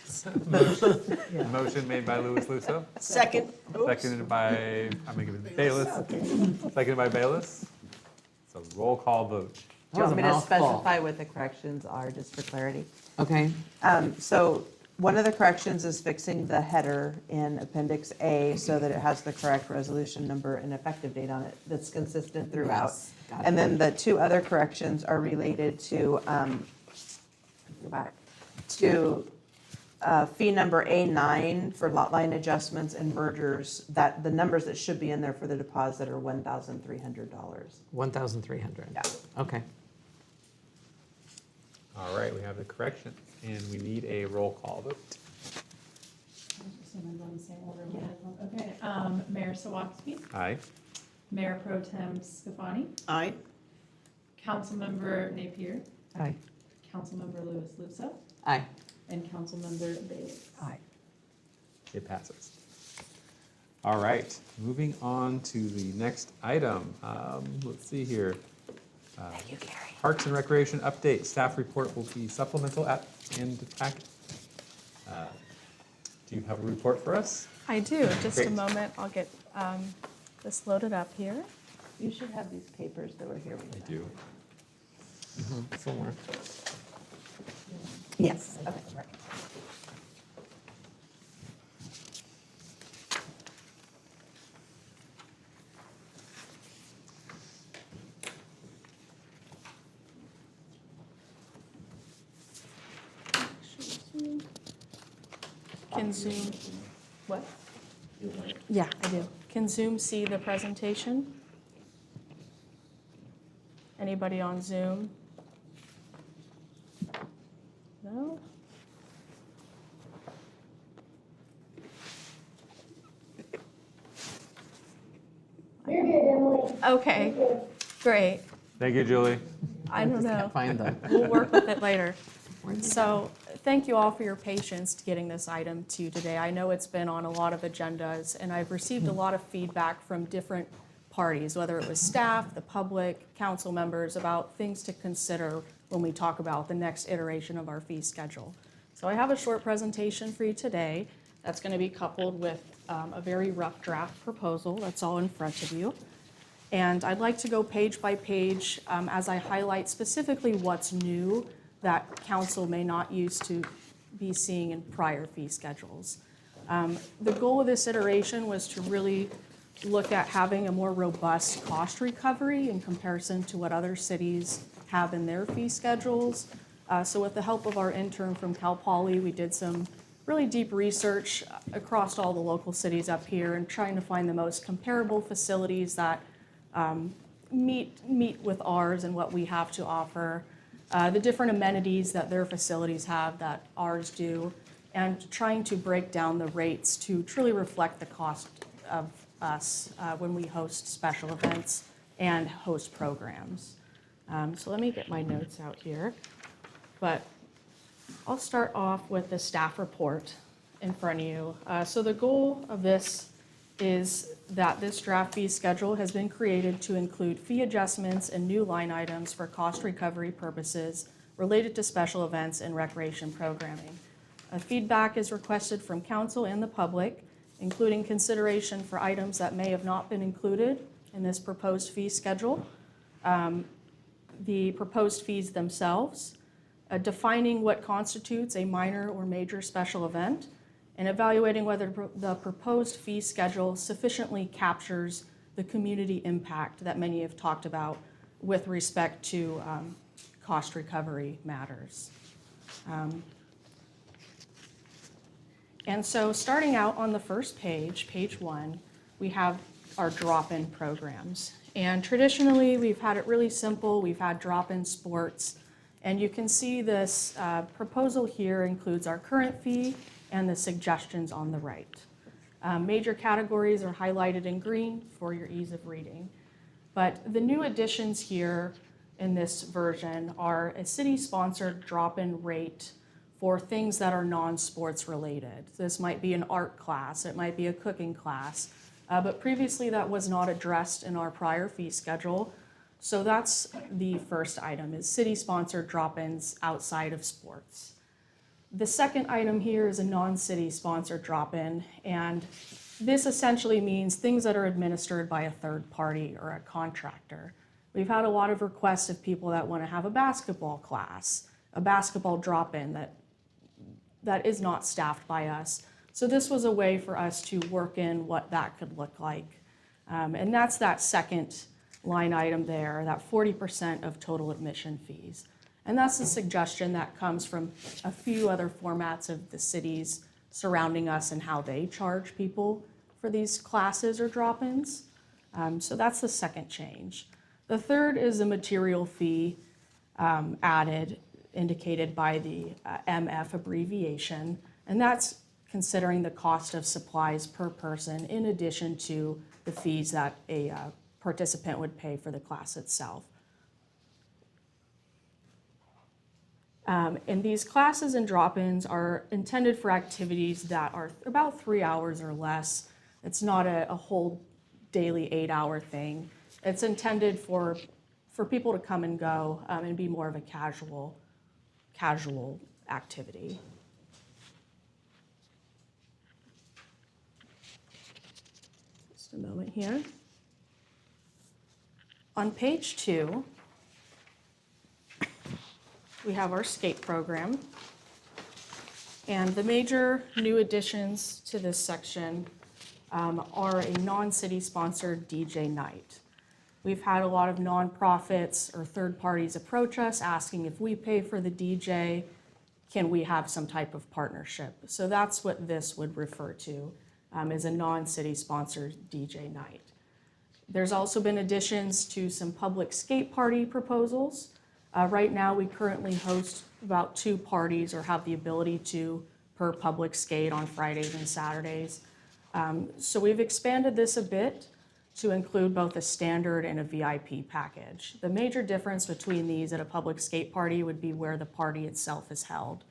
Motion made by Louis Lusso, Second. Oops. seconded by, I'm gonna give it to Bayless. Seconded by Bayless. It's a roll call vote. Do you That was want me a to mouthful. specify what the corrections are, just for clarity? Okay, So one of the corrections is fixing the header in Appendix A so that it has the correct resolution number and effective date on it that's consistent throughout. Yes, got it. And then the two other corrections are related to, go back, to fee number A9 for lot line adjustments and mergers, that the numbers that should be in there for the deposit are $1,300. 1,300. Yeah. Okay. All right, we have the correction, and we need a roll call vote. Okay, Mayor Sawatsky, Aye. Mayor Pro Tem Scafani, Aye. Councilmember Napier, Aye. Councilmember Louis Lusso, Aye. and Councilmember Bailey. Aye. It passes. All right, moving on to the next item. Let's see here. Parks and Recreation update. Staff report will be supplemental in the packet. Do you have a report for us? I do. Just a Great. moment. I'll get this loaded up here. You should have these papers that were here. I do. Somewhere. Yes, okay, right. Can Zoom, what? Yeah, I do. Can Zoom see the presentation? Anybody on Zoom? No? You're good, Emily. Okay, great. Thank you, Julie. I don't know. Can't find them. We'll work with it later. So thank you all for your patience to getting this item to you today. I know it's been on a lot of agendas, and I've received a lot of feedback from different parties, whether it was staff, the public, council members, about things to consider when we talk about the next iteration of our fee schedule. So I have a short presentation for you today that's going to be coupled with a very rough draft proposal that's all in front of you. And I'd like to go page by page as I highlight specifically what's new that council may not used to be seeing in prior fee schedules. The goal of this iteration was to really look at having a more robust cost recovery in comparison to what other cities have in their fee schedules. So with the help of our intern from Cal Poly, we did some really deep research across all the local cities up here and trying to find the most comparable facilities that meet with ours and what we have to offer, the different amenities that their facilities have that ours do, and trying to break down the rates to truly reflect the cost of us when we host special events and host programs. So let me get my notes out here. But I'll start off with the staff report in front of you. So the goal of this is that this draft fee schedule has been created to include fee adjustments and new line items for cost recovery purposes related to special events and recreation programming. Feedback is requested from council and the public, including consideration for items that may have not been included in this proposed fee schedule, the proposed fees themselves, defining what constitutes a minor or major special event, and evaluating whether the proposed fee schedule sufficiently captures the community impact that many have talked about with respect to cost recovery matters. And so starting out on the first page, page 1, we have our drop-in programs. And traditionally, we've had it really simple. We've had drop-in sports. And you can see this proposal here includes our current fee and the suggestions on the right. Major categories are highlighted in green for your ease of reading. But the new additions here in this version are a city-sponsored drop-in rate for things that are non-sports related. This might be an art class, it might be a cooking class, but previously that was not addressed in our prior fee schedule. So that's the first item, is city-sponsored drop-ins outside of sports. The second item here is a non-city sponsored drop-in, and this essentially means things that are administered by a third party or a contractor. We've had a lot of requests of people that want to have a basketball class, a basketball drop-in that is not staffed by us. So this was a way for us to work in what that could look like. And that's that second line item there, that 40% of total admission fees. And that's a suggestion that comes from a few other formats of the cities surrounding us and how they charge people for these classes or drop-ins. So that's the second change. The third is a material fee added, indicated by the MF abbreviation, and that's considering the cost of supplies per person in addition to the fees that a participant would pay for the class itself. And these classes and drop-ins are intended for activities that are about 3 hours or less. It's not a whole daily 8-hour thing. It's intended for people to come and go and be more of a casual activity. Just a moment here. On page 2, we have our skate program. And the major new additions to this section are a non-city sponsored DJ night. We've had a lot of nonprofits or third parties approach us asking if we pay for the DJ, can we have some type of partnership? So that's what this would refer to as a non-city sponsored DJ night. There's also been additions to some public skate party proposals. Right now, we currently host about 2 parties or have the ability to per public skate on Fridays and Saturdays. So we've expanded this a bit to include both a standard and a VIP package. The major difference between these at a public skate party would be where the party itself is held.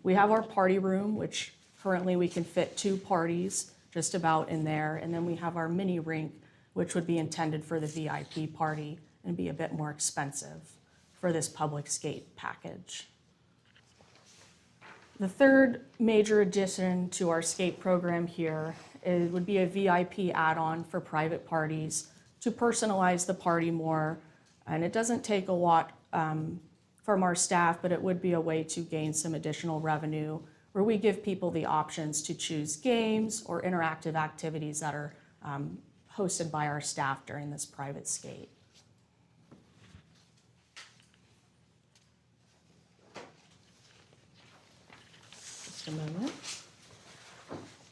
We have our party room, which currently we can fit 2 parties just about in there, and then we have our mini rink, which would be intended for the VIP party and be a bit more expensive for this public skate package. The third major addition to our skate program here would be a VIP add-on for private parties to personalize the party more. And it doesn't take a lot from our staff, but it would be a way to gain some additional revenue where we give people the options to choose games or interactive activities that are hosted by our staff during this private skate. Just a moment.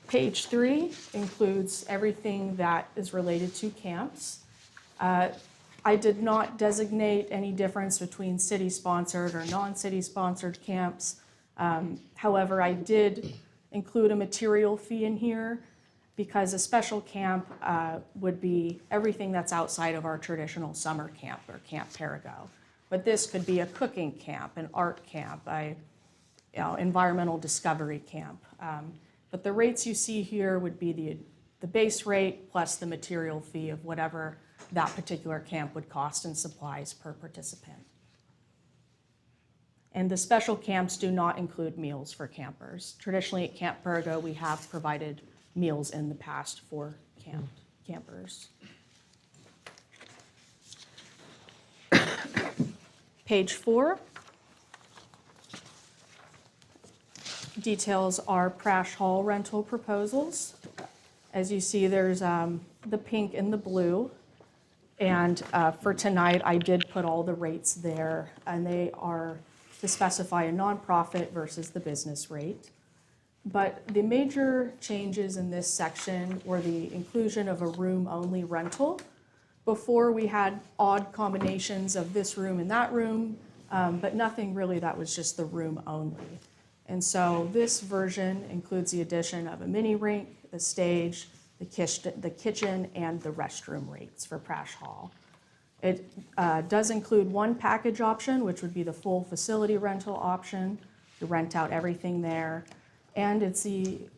Page 3 includes everything that is related to camps. I did not designate any difference between city-sponsored or non-city-sponsored camps. However, I did include a material fee in here because a special camp would be everything that's outside of our traditional summer camp or Camp Perigo. But this could be a cooking camp, an art camp, environmental discovery camp. But the rates you see here would be the base rate plus the material fee of whatever that particular camp would cost in supplies per participant. And the special camps do not include meals for campers. Traditionally at Camp Perigo, we have provided meals in the past for campers. Page 4 details our Prash Hall rental proposals. As you see, there's the pink and the blue. And for tonight, I did put all the rates there, and they are to specify a nonprofit versus the business rate. But the major changes in this section were the inclusion of a room-only rental. Before, we had odd combinations of this room and that room, but nothing really that was just the room only. And so this version includes the addition of a mini rink, the stage, the kitchen, and the restroom rates for Prash Hall. It does include one package option, which would be the full facility rental option, to rent out everything there. And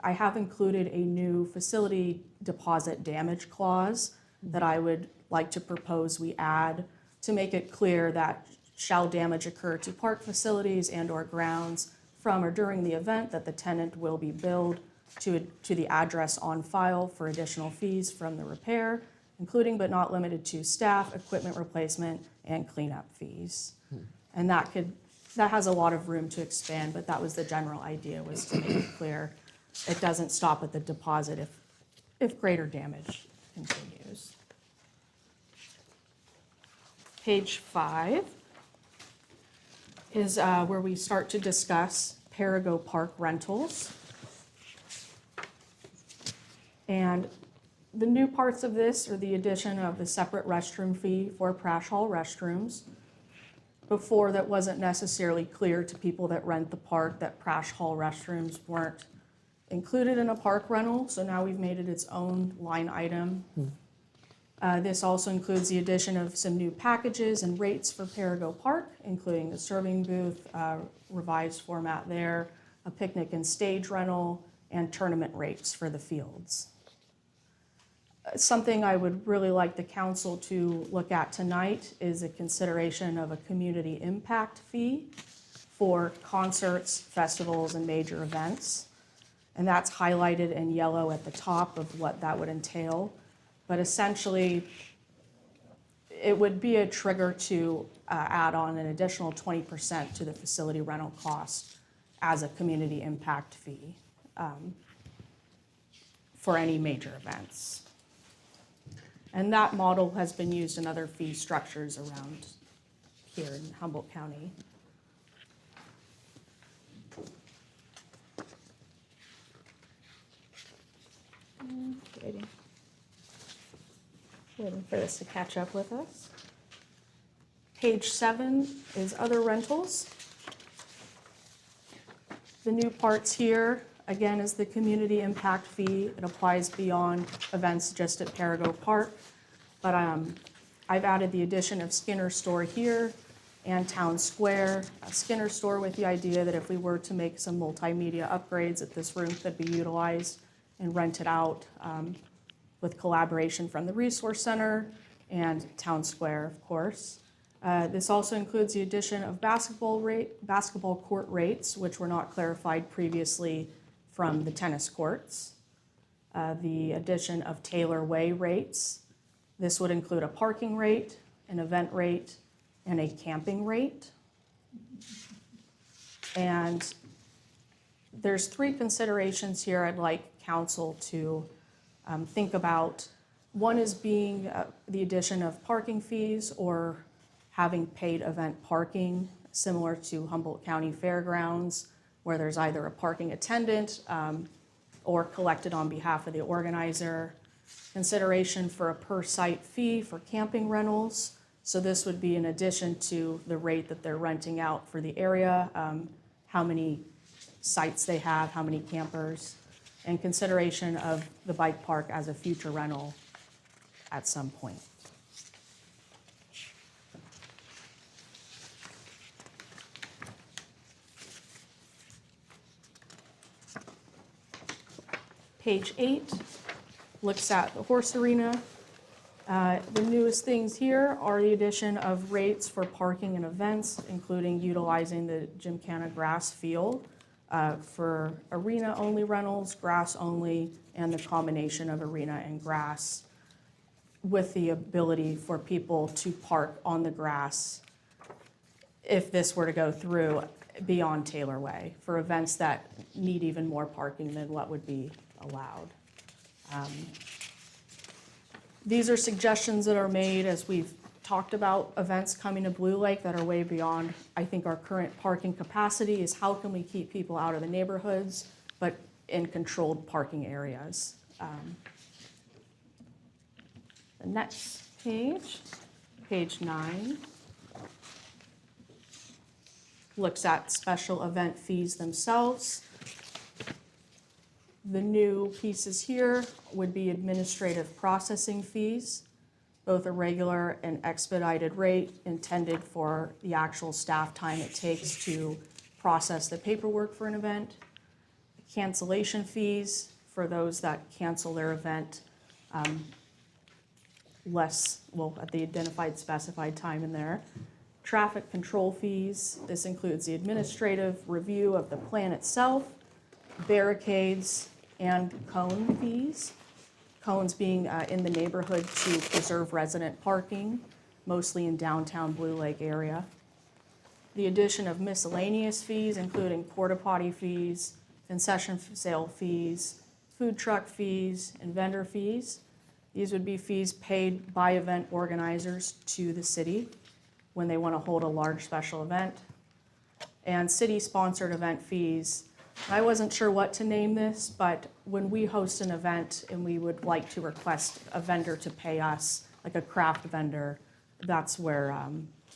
I have included a new facility deposit damage clause that I would like to propose we add to make it clear that shall damage occur to park facilities and/or grounds from or during the event, that the tenant will be billed to the address on file for additional fees from the repair, including but not limited to staff, equipment replacement, and cleanup fees. And that has a lot of room to expand, but that was the general idea, was to make it clear it doesn't stop at the deposit if greater damage continues. Page 5 is where we start to discuss Perigo Park rentals. And the new parts of this are the addition of the separate restroom fee for Prash Hall restrooms. Before, that wasn't necessarily clear to people that rent the park that Prash Hall restrooms weren't included in a park rental, so now we've made it its own line item. This also includes the addition of some new packages and rates for Perigo Park, including the serving booth, revised format there, a picnic and stage rental, and tournament rates for the fields. Something I would really like the council to look at tonight is a consideration of a community impact fee for concerts, festivals, and major events. And that's highlighted in yellow at the top of what that would entail. But essentially, it would be a trigger to add on an additional 20% to the facility rental cost as a community impact fee for any major events. And that model has been used in other fee structures around here in Humboldt County. Waiting for this to catch up with us. Page 7 is other rentals. The new parts here, again, is the community impact fee. It applies beyond events just at Perigo Park. But I've added the addition of Skinner Store here and Town Square. Skinner Store with the idea that if we were to make some multimedia upgrades, that this room could be utilized and rented out with collaboration from the Resource Center and Town Square, of course. This also includes the addition of basketball court rates, which were not clarified previously from the tennis courts. The addition of Taylor Way rates. This would include a parking rate, an event rate, and a camping rate. And there's 3 considerations here I'd like council to think about. One is being the addition of parking fees or having paid event parking, similar to Humboldt County Fairgrounds, where there's either a parking attendant or collected on behalf of the organizer. Consideration for a per site fee for camping rentals. So this would be in addition to the rate that they're renting out for the area, how many sites they have, how many campers, and consideration of the bike park as a future rental at some point. Page 8 looks at the horse arena. The newest things here are the addition of rates for parking and events, including utilizing the Gymkhana grass field for arena-only rentals, grass-only, and the combination of arena and grass, with the ability for people to park on the grass if this were to go through beyond Taylor Way for events that need even more parking than what would be allowed. These are suggestions that are made as we've talked about events coming to Blue Lake that are way beyond, I think, our current parking capacity. Is how can we keep people out of the neighborhoods, but in controlled parking areas. The next page, page 9, looks at special event fees themselves. The new pieces here would be administrative processing fees. both a regular and expedited rate intended for the actual staff time it takes to process the paperwork for an event, cancellation fees for those that cancel their event at the identified specified time in there, traffic control fees. This includes the administrative review of the plan itself, barricades, and cone fees. Cones being in the neighborhood to preserve resident parking, mostly in downtown Blue Lake area. The addition of miscellaneous fees, including porta potty fees, concession sale fees, food truck fees, and vendor fees. These would be fees paid by event organizers to the city when they want to hold a large special event. And city-sponsored event fees. I wasn't sure what to name this, but when we host an event and we would like to request a vendor to pay us, like a craft vendor, that's where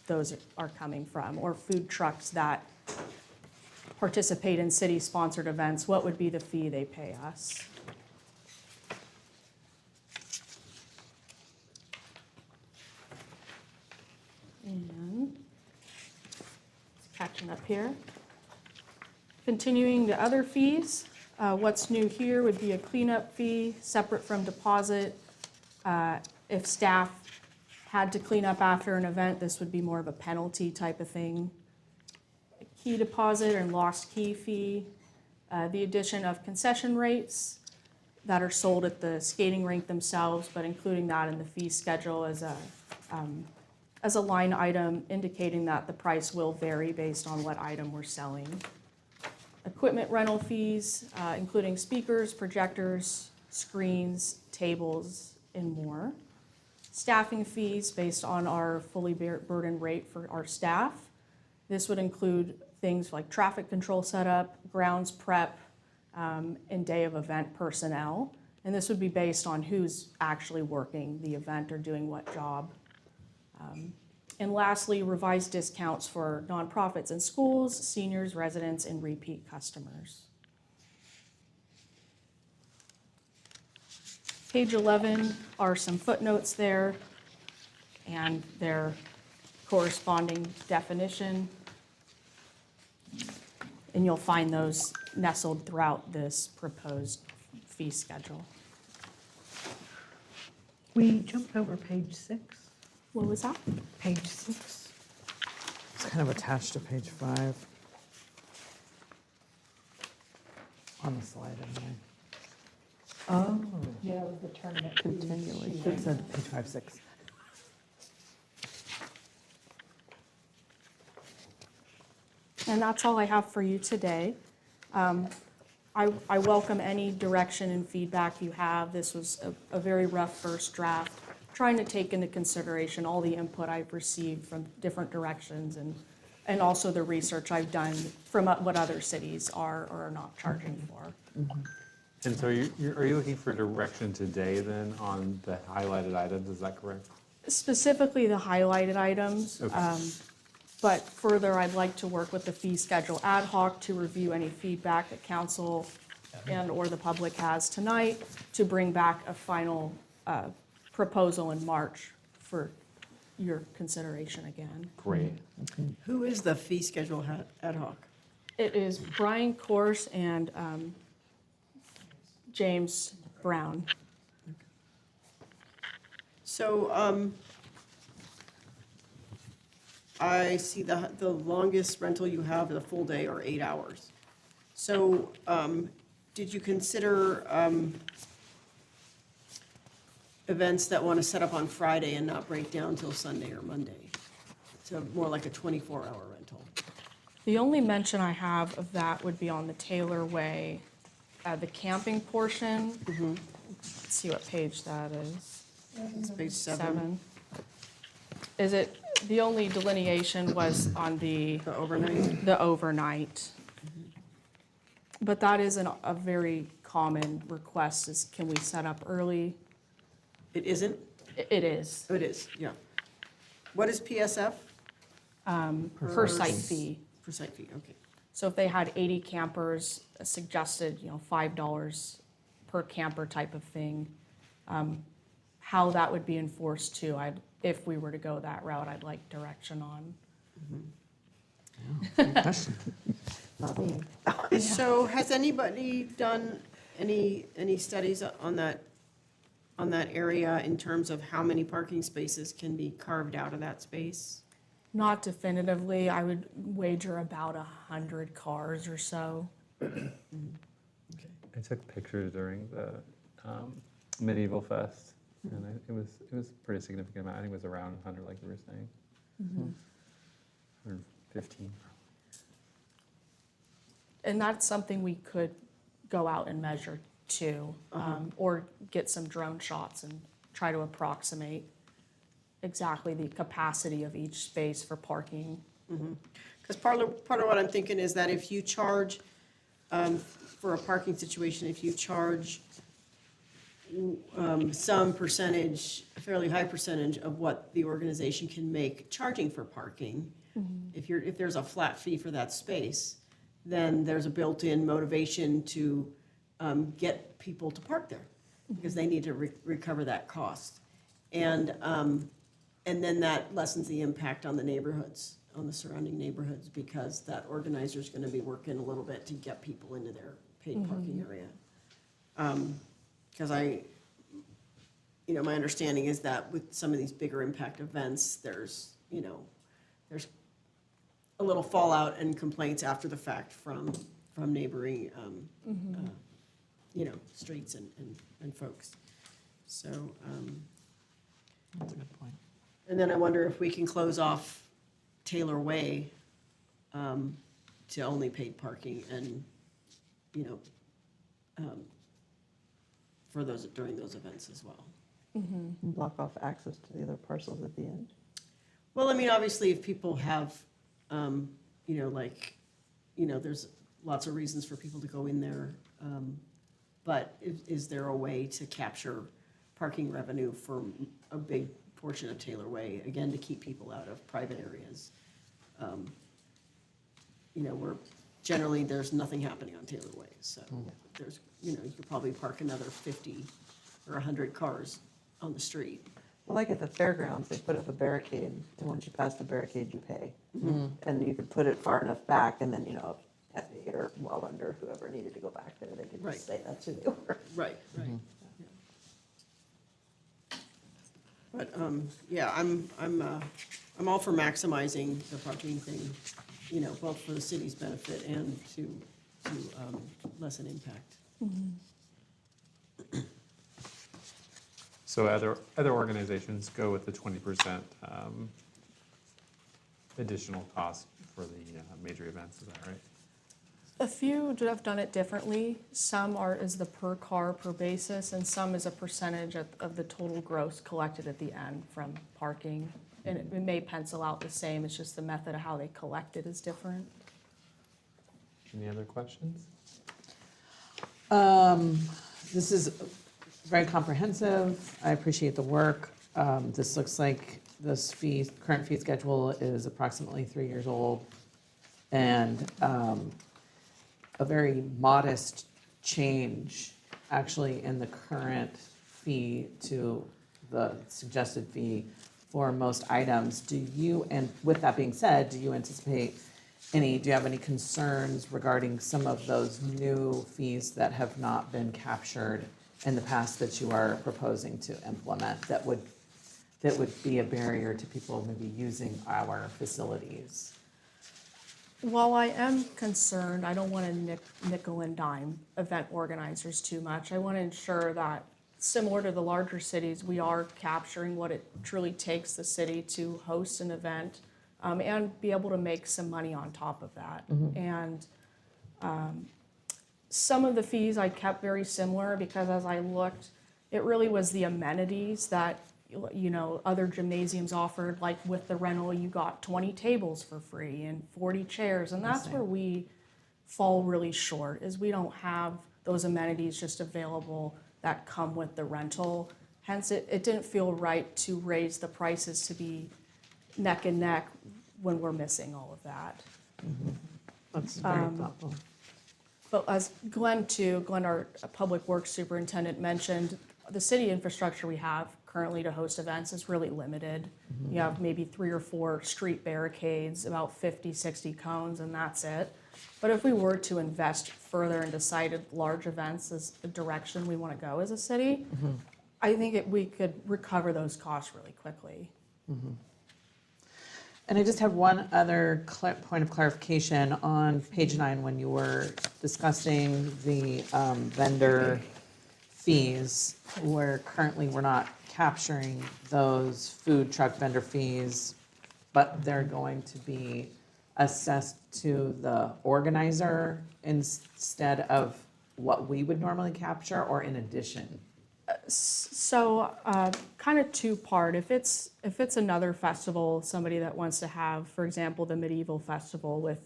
those are coming from. Or food trucks that participate in city-sponsored events, what would be the fee they pay us? And catching up here. Continuing to other fees, what's new here would be a cleanup fee separate from deposit. If staff had to clean up after an event, this would be more of a penalty type of thing. A key deposit and lost key fee. The addition of concession rates that are sold at the skating rink themselves, but including that in the fee schedule as a line item indicating that the price will vary based on what item we're selling. Equipment rental fees, including speakers, projectors, screens, tables, and more. Staffing fees based on our fully burdened rate for our staff. This would include things like traffic control setup, grounds prep, and day of event personnel. And this would be based on who's actually working the event or doing what job. And lastly, revised discounts for nonprofits and schools, seniors, residents, and repeat customers. Page 11 are some footnotes there and their corresponding definition. And you'll find those nestled throughout this proposed fee schedule. We jumped over page 6. What was that? Page 6. It's kind of attached to page 5. On the slide anyway. Oh. Yeah, it was the tournament. Continually, it said page 5, 6. And that's all I have for you today. I welcome any direction and feedback you have. This was a very rough first draft, trying to take into consideration all the input I've received from different directions and also the research I've done from what other cities are or are not charging for. And so are you looking for direction today then on the highlighted items, is that correct? Specifically the highlighted items. Okay. But further, I'd like to work with the fee schedule ad hoc to review any feedback that council and or the public has tonight to bring back a final proposal in March for your consideration again. Great. Who is the fee schedule ad hoc? It is Brian Corse and James Brown. So, I see the longest rental you have, the full day, are 8 hours. So, did you consider events that want to set up on Friday and not break down till Sunday or Monday? So more like a 24-hour rental. The only mention I have of that would be on the Taylor Way, the camping portion. Let's see what page that is. It's page 7. Is it, the only delineation was on The overnight. the overnight. But that is a very common request is can we set up early? It isn't? It is, Oh, it is, yeah. What is PSF? per site fee. Per site fee, okay. So if they had 80 campers, suggested, $5 per camper type of thing. how that would be enforced too. If we were to go that route, I'd like direction on. Good question. Not me. So has anybody done any studies on that area in terms of how many parking spaces can be carved out of that space? Not definitively, I would wager about 100 cars or so. I took pictures during the medieval fest, and it was a pretty significant amount. I think it was around 100, like you were saying. 115. And that's something we could go out and measure too, or get some drone shots and try to approximate exactly the capacity of each space for parking. Because part of what I'm thinking is that if you charge, for a parking situation, if you charge some percentage, a fairly high percentage of what the organization can make charging for parking, if there's a flat fee for that space, then there's a built-in motivation to get people to park there, because they need to recover that cost. And then that lessens the impact on the neighborhoods, on the surrounding neighborhoods, because that organizer's gonna be working a little bit to get people into their paid parking area. Because my understanding is that with some of these bigger impact events, there's a little fallout and complaints after the fact from neighboring, streets and folks. So, That's a good point. and then I wonder if we can close off Taylor Way to only paid parking and, for those, during those events as well. Block off access to the other parcels at the end. Well, I mean, obviously, if people have, there's lots of reasons for people to go in there. But is there a way to capture parking revenue for a big portion of Taylor Way, again, to keep people out of private areas? Where generally there's nothing happening on Taylor Way, so there's, you could probably park another 50 or 100 cars on the street. Well, like at the fairgrounds, they put up a barricade, and once you pass the barricade, you pay. And you could put it far enough back, and then, heavy or well under, whoever needed to go back there, they could Right. just say that's who they were. Right. But, I'm all for maximizing the parking thing, both for the city's benefit and to lessen impact. So other organizations go with the 20% additional cost for the major events, is that right? A few have done it differently. Some is the per car per basis, and some is a percentage of the total gross collected at the end from parking. And it may pencil out the same, it's just the method of how they collect it is different. Any other questions? This is very comprehensive. I appreciate the work. This looks like this current fee schedule is approximately 3 years old. And a very modest change actually in the current fee to the suggested fee for most items. And with that being said, do you have any concerns regarding some of those new fees that have not been captured in the past that you are proposing to implement that would be a barrier to people maybe using our facilities? While I am concerned, I don't want to nickel and dime event organizers too much. I want to ensure that, similar to the larger cities, we are capturing what it truly takes the city to host an event and be able to make some money on top of that. And some of the fees I kept very similar because as I looked, it really was the amenities that other gymnasiums offered. Like with the rental, you got 20 tables for free and 40 chairs, and that's where we fall really short, is we don't have those amenities just available that come with the rental. Hence, it didn't feel right to raise the prices to be neck and neck when we're missing all of that. That's very thoughtful. But as Glenn, our public works superintendent, mentioned, the city infrastructure we have currently to host events is really limited. You have maybe 3 or 4 street barricades, about 50, 60 cones, and that's it. But if we were to invest further and decided large events is the direction we want to go as a city, I think we could recover those costs really quickly. And I just have one other point of clarification on page 9 when you were discussing the vendor fees, where currently we're not capturing those food truck vendor fees, but they're going to be assessed to the organizer instead of what we would normally capture, or in addition? So, kind of two-part. If it's another festival, somebody that wants to have, for example, the medieval festival with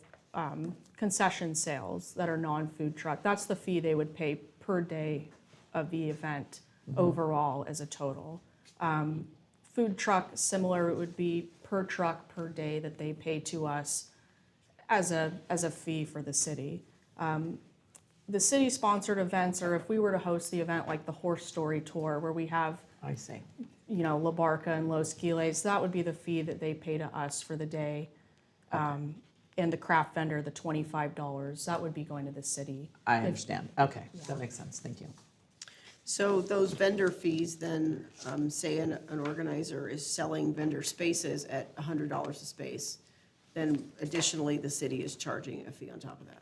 concession sales that are non-food truck, that's the fee they would pay per day of the event overall as a total. Food truck, similar, it would be per truck per day that they pay to us as a fee for the city. The city-sponsored events, or if we were to host the event like the Horse Story Tour, where we have, I see. La Barca and Los Quiles, that would be the fee that they pay to us for the day. And the craft vendor, the $25, that would be going to the city. I understand. Okay, that makes sense. Thank you. So those vendor fees then, say an organizer is selling vendor spaces at $100 a space, then additionally, the city is charging a fee on top of that.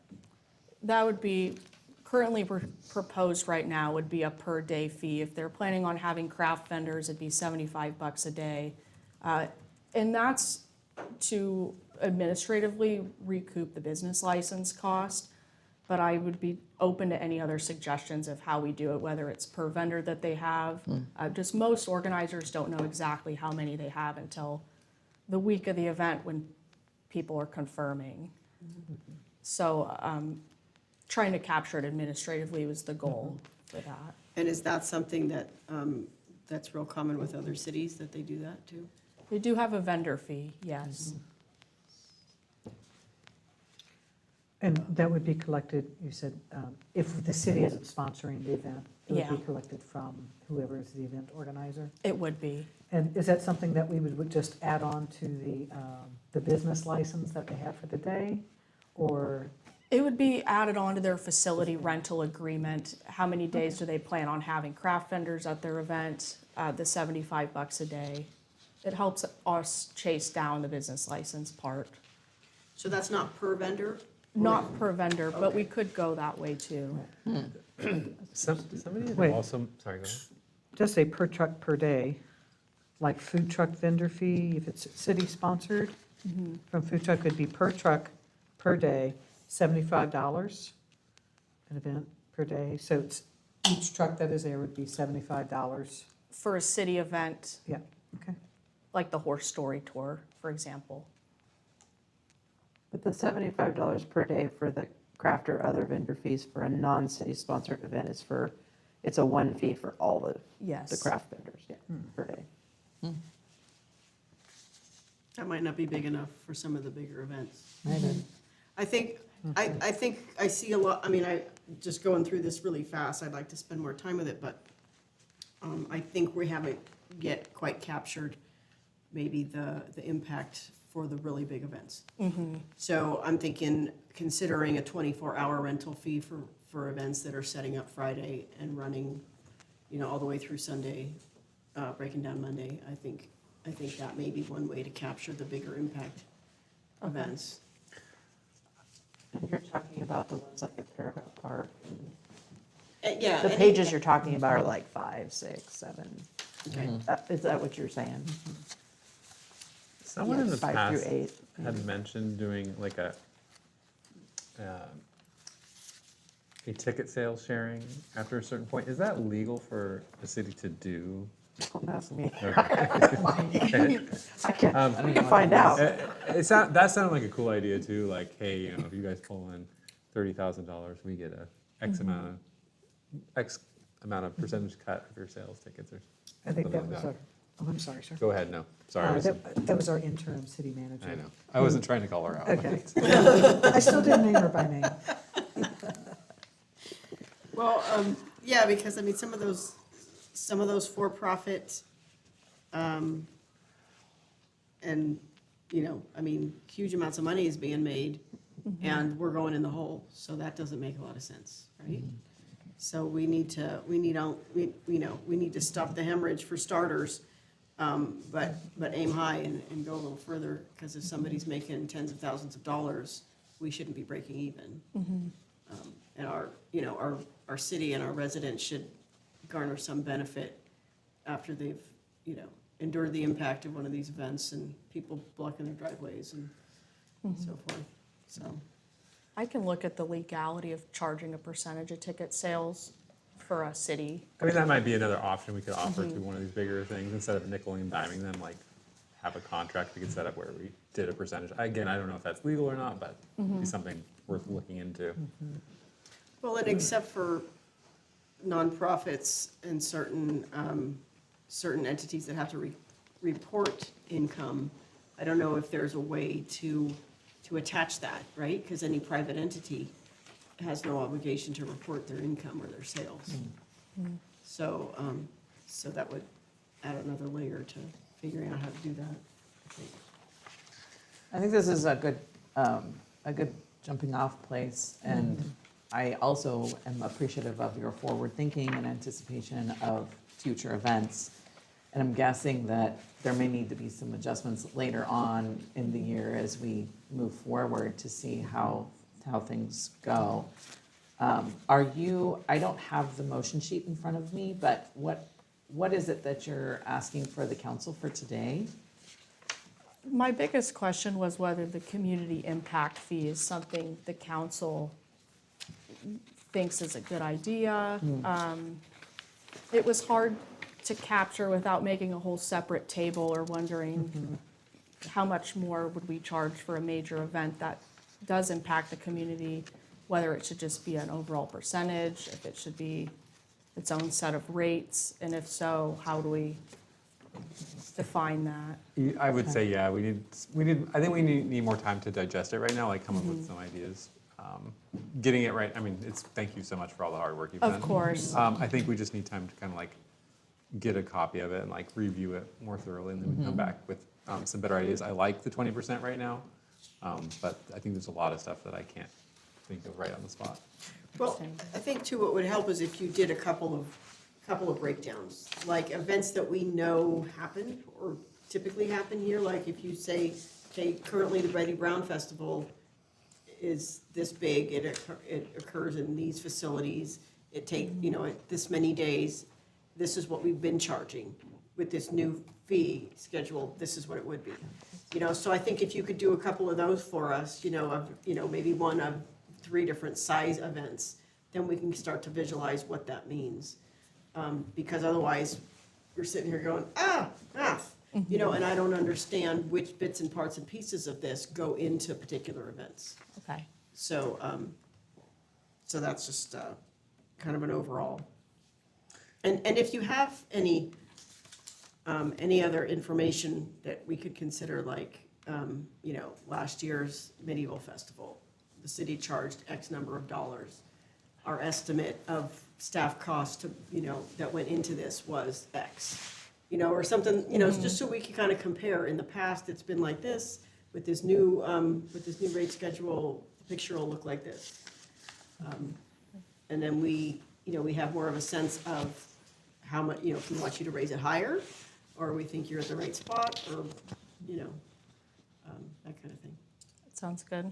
That would be, currently proposed right now would be a per day fee. If they're planning on having craft vendors, it'd be $75 a day. And that's to administratively recoup the business license cost. But I would be open to any other suggestions of how we do it, whether it's per vendor that they have. Just most organizers don't know exactly how many they have until the week of the event when people are confirming. So trying to capture it administratively was the goal for that. And is that something that, that's real common with other cities, that they do that too? They do have a vendor fee, yes. And that would be collected, you said, if the city isn't sponsoring the event, it would Yeah. be collected from whoever is the event organizer? It would be. And is that something that we would just add on to the business license that they have for the day? Or, It would be added on to their facility rental agreement. How many days do they plan on having craft vendors at their event? The $75 a day. It helps us chase down the business license part. So that's not per vendor? Not per vendor, but we could go that way too. Somebody had Wait. also, sorry, go ahead. just say per truck per day, like food truck vendor fee, if it's city-sponsored, from food truck could be per truck per day, $75 an event per day. So it's, each truck that is there would be $75. For a city event, Yeah, okay. like the Horse Story Tour, for example. But the $75 per day for the craft or other vendor fees for a non-city sponsored event is it's a one fee for all the Yes. craft vendors per day. That might not be big enough for some of the bigger events. Maybe. I think I see a lot, I mean, just going through this really fast, I'd like to spend more time with it, but I think we haven't yet quite captured maybe the impact for the really big events. So I'm thinking, considering a 24-hour rental fee for events that are setting up Friday and running, all the way through Sunday, breaking down Monday, I think that may be one way to capture the bigger impact events. And you're talking about the ones like at Paramount Park. Yeah. The pages you're talking about are like 5, 6, 7. Okay. Is that what you're saying? Someone in the 5 past through 8. had mentioned doing like a ticket sales sharing after a certain point. Is that legal for a city to do? Don't ask me. Okay. We can find out. That sounded like a cool idea too. Like, hey, if you guys pull in $30,000, we get a X amount of percentage cut of your sales tickets, or I think something that like was our, oh, I'm sorry, sir. Go ahead. No, sorry. That was our interim city manager. I know. I wasn't trying to call her out. Okay. I still didn't name her by name. Well, yeah, because I mean, some of those for-profit And, you know, I mean, huge amounts of money is being made, and we're going in the hole, so that doesn't make a lot of sense, right? So we need to stop the hemorrhage for starters, but aim high and go a little further, because if somebody's making tens of thousands of dollars, we shouldn't be breaking even. And our city and our residents should garner some benefit after they've, endured the impact of one of these events and people blocking their driveways and so forth, so. I can look at the legality of charging a percentage of ticket sales for a city. I mean, that might be another option we could offer to one of these bigger things, instead of nickel and diming them, like have a contract we could set up where we did a percentage. Again, I don't know if that's legal or not, but it'd be something worth looking into. Well, and except for nonprofits and certain entities that have to report income, I don't know if there's a way to attach that, right? Because any private entity has no obligation to report their income or their sales. So that would add another layer to figuring out how to do that, I think. I think this is a good jumping off place, and I also am appreciative of your forward thinking and anticipation of future events. And I'm guessing that there may need to be some adjustments later on in the year as we move forward to see how things go. I don't have the motion sheet in front of me, but what is it that you're asking for the council for today? My biggest question was whether the community impact fee is something the council thinks is a good idea. It was hard to capture without making a whole separate table or wondering how much more would we charge for a major event that does impact the community, whether it should just be an overall percentage, if it should be its own set of rates, and if so, how do we define that? I would say, yeah, I think we need more time to digest it right now, like come up with some ideas. Getting it right, I mean, thank you so much for all the hard work you've done. Of course. I think we just need time to kind of like get a copy of it and like review it more thoroughly, and then we come back with some better ideas. I like the 20% right now, but I think there's a lot of stuff that I can't think of right on the spot. Well, I think too, what would help is if you did a couple of breakdowns, like events that we know happen or typically happen here, like if you say, okay, currently the Betty Brown Festival is this big, it occurs in these facilities, it take, this many days, this is what we've been charging. With this new fee schedule, this is what it would be. So I think if you could do a couple of those for us, maybe one of 3 different size events, then we can start to visualize what that means. Because otherwise, we're sitting here going, math, and I don't understand which bits and parts and pieces of this go into particular events. Okay. So that's just kind of an overall. And if you have any other information that we could consider, like, last year's medieval festival, the city charged X number of dollars. Our estimate of staff costs that went into this was X, or something, just so we can kind of compare. In the past, it's been like this. With this new rate schedule, the picture will look like this. And then we have more of a sense of how much, if we want you to raise it higher, or we think you're at the right spot, or, that kind of thing. That sounds good.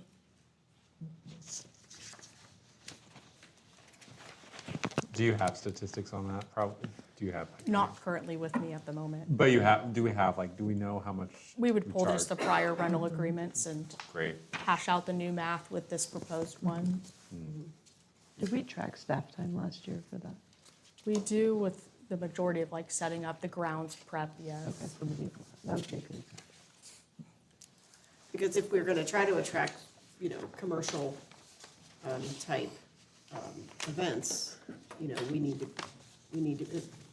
Do you have statistics on that? Probably. Do you have? Not currently with me at the moment. But do we know how much? We would pull just the charge? prior rental agreements and Great. hash out the new math with this proposed one. Did we track staff time last year for that? We do with the majority of like setting up the grounds prep, yes. Okay, so maybe that would take it. Because if we're gonna try to attract, commercial, type, events, we need to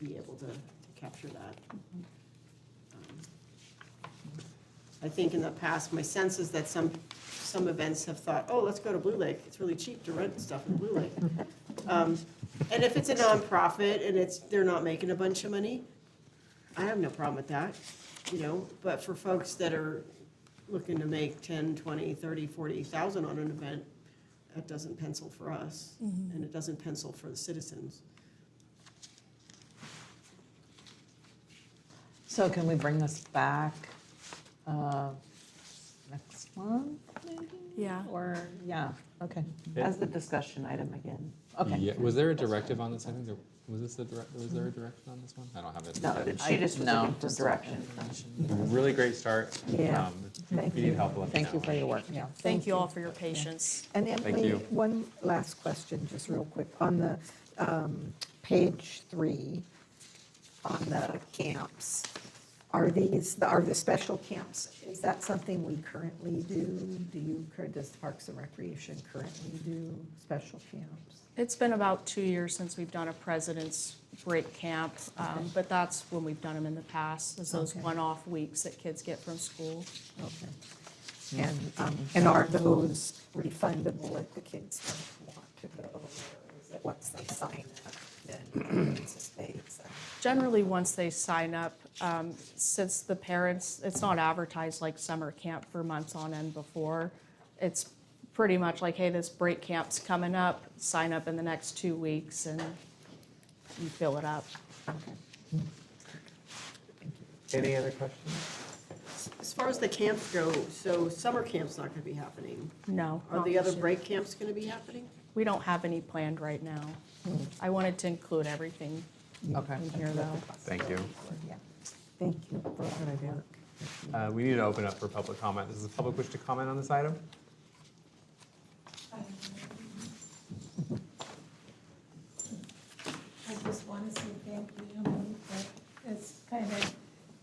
be able to capture that. I think in the past, my sense is that some events have thought, oh, let's go to Blue Lake, it's really cheap to rent stuff in Blue Lake. And if it's a nonprofit and they're not making a bunch of money, I have no problem with that, you know, but for folks that are looking to make 10, 20, 30, 40,000 on an event, that doesn't pencil for us, and it doesn't pencil for the citizens. So can we bring this back next month, maybe? Yeah. Or, yeah, okay, As a discussion item again. okay. Yeah, was there a directive on this? I think there, was there a direction on this one? I don't have it. No, she just was No, looking for just direction. Really great start. Yeah. If Thank you need you. help, let me Thank you know. for your work. Yeah. Thank you all for your patience. And Emily, you. one last question, just real quick. On the page 3, on the camps, are the special camps, is that something we currently do? Does Parks and Recreation currently do special camps? It's been about 2 years since we've done a President's Break Camp, but that's when we've done them in the past, is those Okay. one-off weeks that kids get from school. Okay. And are those refundable if the kids don't want to go? Or is it once they sign up, then it's paid? Generally, once they sign up, since the parents, it's not advertised like summer camp for months on end before. It's pretty much like, hey, this break camp's coming up, sign up in the next 2 weeks and you fill it up. Any other questions? As far as the camps go, so summer camp's not gonna be happening. No. Are not the this other year. break camps gonna be happening? We don't have any planned right now. I wanted to include everything Okay. in here though. Thank you. Yeah. Thank you for all your work. We need to open up for public comment. Does the public wish to comment on this item? I just want to say thank you, Emily, that this kind of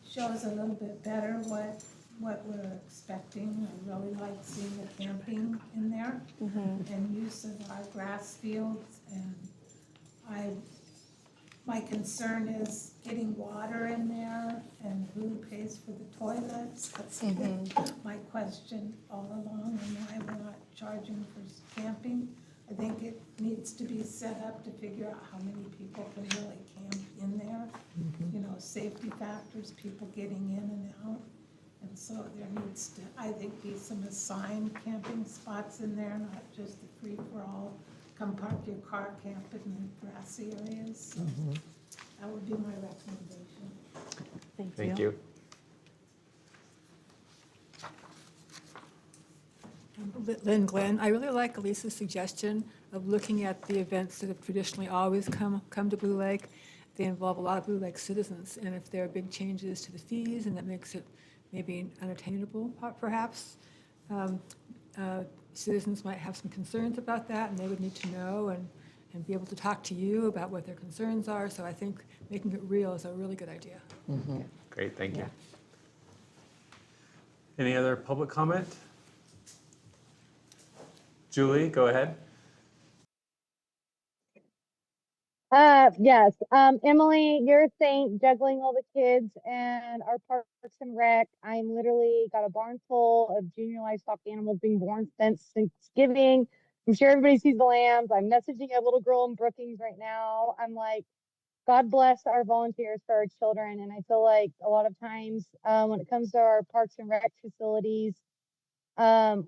shows a little bit better what we're expecting. I really like seeing the camping in there and use of our grass fields. And my concern is getting water in there and who pays for the toilets. That's been my question all along, and why we're not charging for camping. I think it needs to be set up to figure out how many people can really camp in there. You know, safety factors, people getting in and out. And so there needs to, I think, be some assigned camping spots in there, not just the free-for-all, come park your car, camp in the grassy areas. So that would be my recommendation. Thank you. Lynn Glenn, I really like Elisa's suggestion of looking at the events that have traditionally always come to Blue Lake. They involve a lot of Blue Lake citizens, and if there are big changes to the fees, and that makes it maybe unattainable, perhaps, citizens might have some concerns about that, and they would need to know and be able to talk to you about what their concerns are. So I think making it real is a really good idea. Great, thank you. Any other public comment? Julie, go ahead. Yes, Emily, you're a saint juggling all the kids and our Parks and Rec. I'm literally got a barn full of junior livestock animals being born since Thanksgiving. I'm sure everybody sees the lambs. I'm messaging a little girl in Brookings right now. I'm like, God bless our volunteers for our children. And I feel like a lot of times when it comes to our Parks and Rec facilities,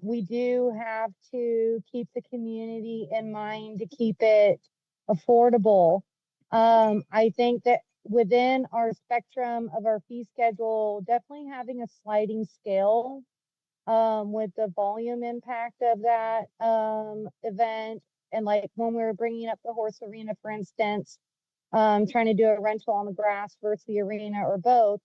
we do have to keep the community in mind to keep it affordable. I think that within our spectrum of our fee schedule, definitely having a sliding scale with the volume impact of that event. And like when we were bringing up the horse arena, for instance, trying to do a rental on the grass versus the arena or both,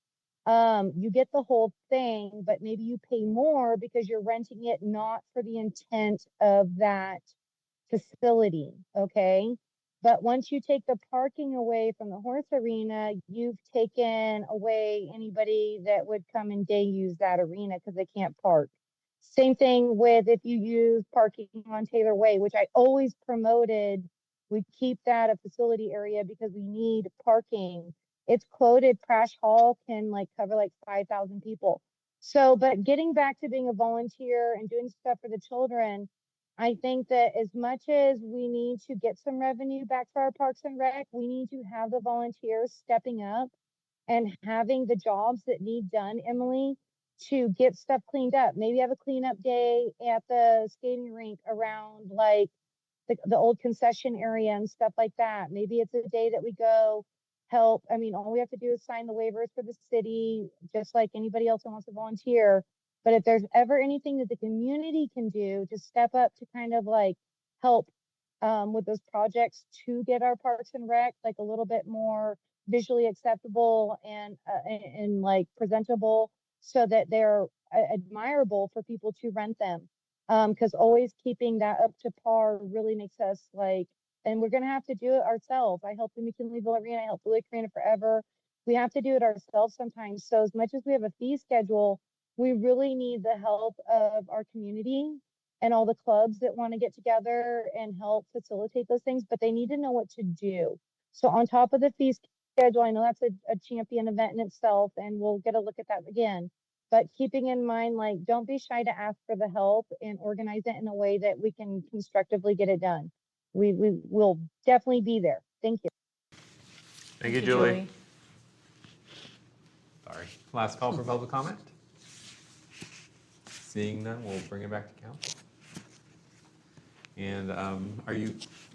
you get the whole thing, but maybe you pay more because you're renting it not for the intent of that facility, okay? But once you take the parking away from the horse arena, you've taken away anybody that would come and day use that arena because they can't park. Same thing with if you use parking on Taylor Way, which I always promoted. We keep that a facility area because we need parking. It's quoted Prash Hall can like cover like 5,000 people. So, but getting back to being a volunteer and doing stuff for the children, I think that as much as we need to get some revenue back for our Parks and Rec, we need to have the volunteers stepping up and having the jobs that need done, Emily, to get stuff cleaned up. Maybe have a cleanup day at the skating rink around like the old concession area and stuff like that. Maybe it's a day that we go help. I mean, all we have to do is sign the waivers for the city, just like anybody else who wants to volunteer. But if there's ever anything that the community can do to step up to kind of like help with those projects to get our parks and rec like a little bit more visually acceptable and like presentable so that they're admirable for people to rent them. Because always keeping that up to par really makes us like, and we're gonna have to do it ourselves. I helped the McKinleyville Arena, I helped Blue Lake Arena forever. We have to do it ourselves sometimes. So as much as we have a fee schedule, we really need the help of our community and all the clubs that want to get together and help facilitate those things, but they need to know what to do. So on top of the fee schedule, I know that's a champion event in itself, and we'll get a look at that again. But keeping in mind, like, don't be shy to ask for the help and organize it in a way that we can constructively get it done. We will definitely be there. Thank you. Thank you, Julie. Sorry. Last call for public comment. Seeing none, we'll bring it back to council. And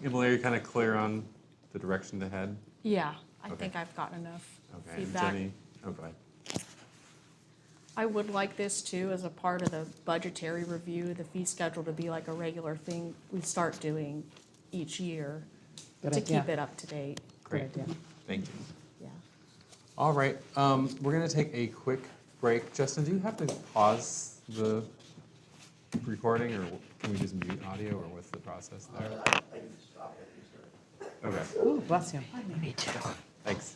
Emily, are you kind of clear on the direction to head? Yeah, I Okay. think I've gotten enough Okay, and feedback. Jenny, oh, go ahead. I would like this too, as a part of the budgetary review, the fee schedule to be like a regular thing we start doing each year Good to idea. keep it up to date. Great, Good idea. thank you. Yeah. All right, we're gonna take a quick break. Justin, do you have to pause the recording, or can we just mute audio, or what's the process there? Okay, Ooh, bless you. thanks.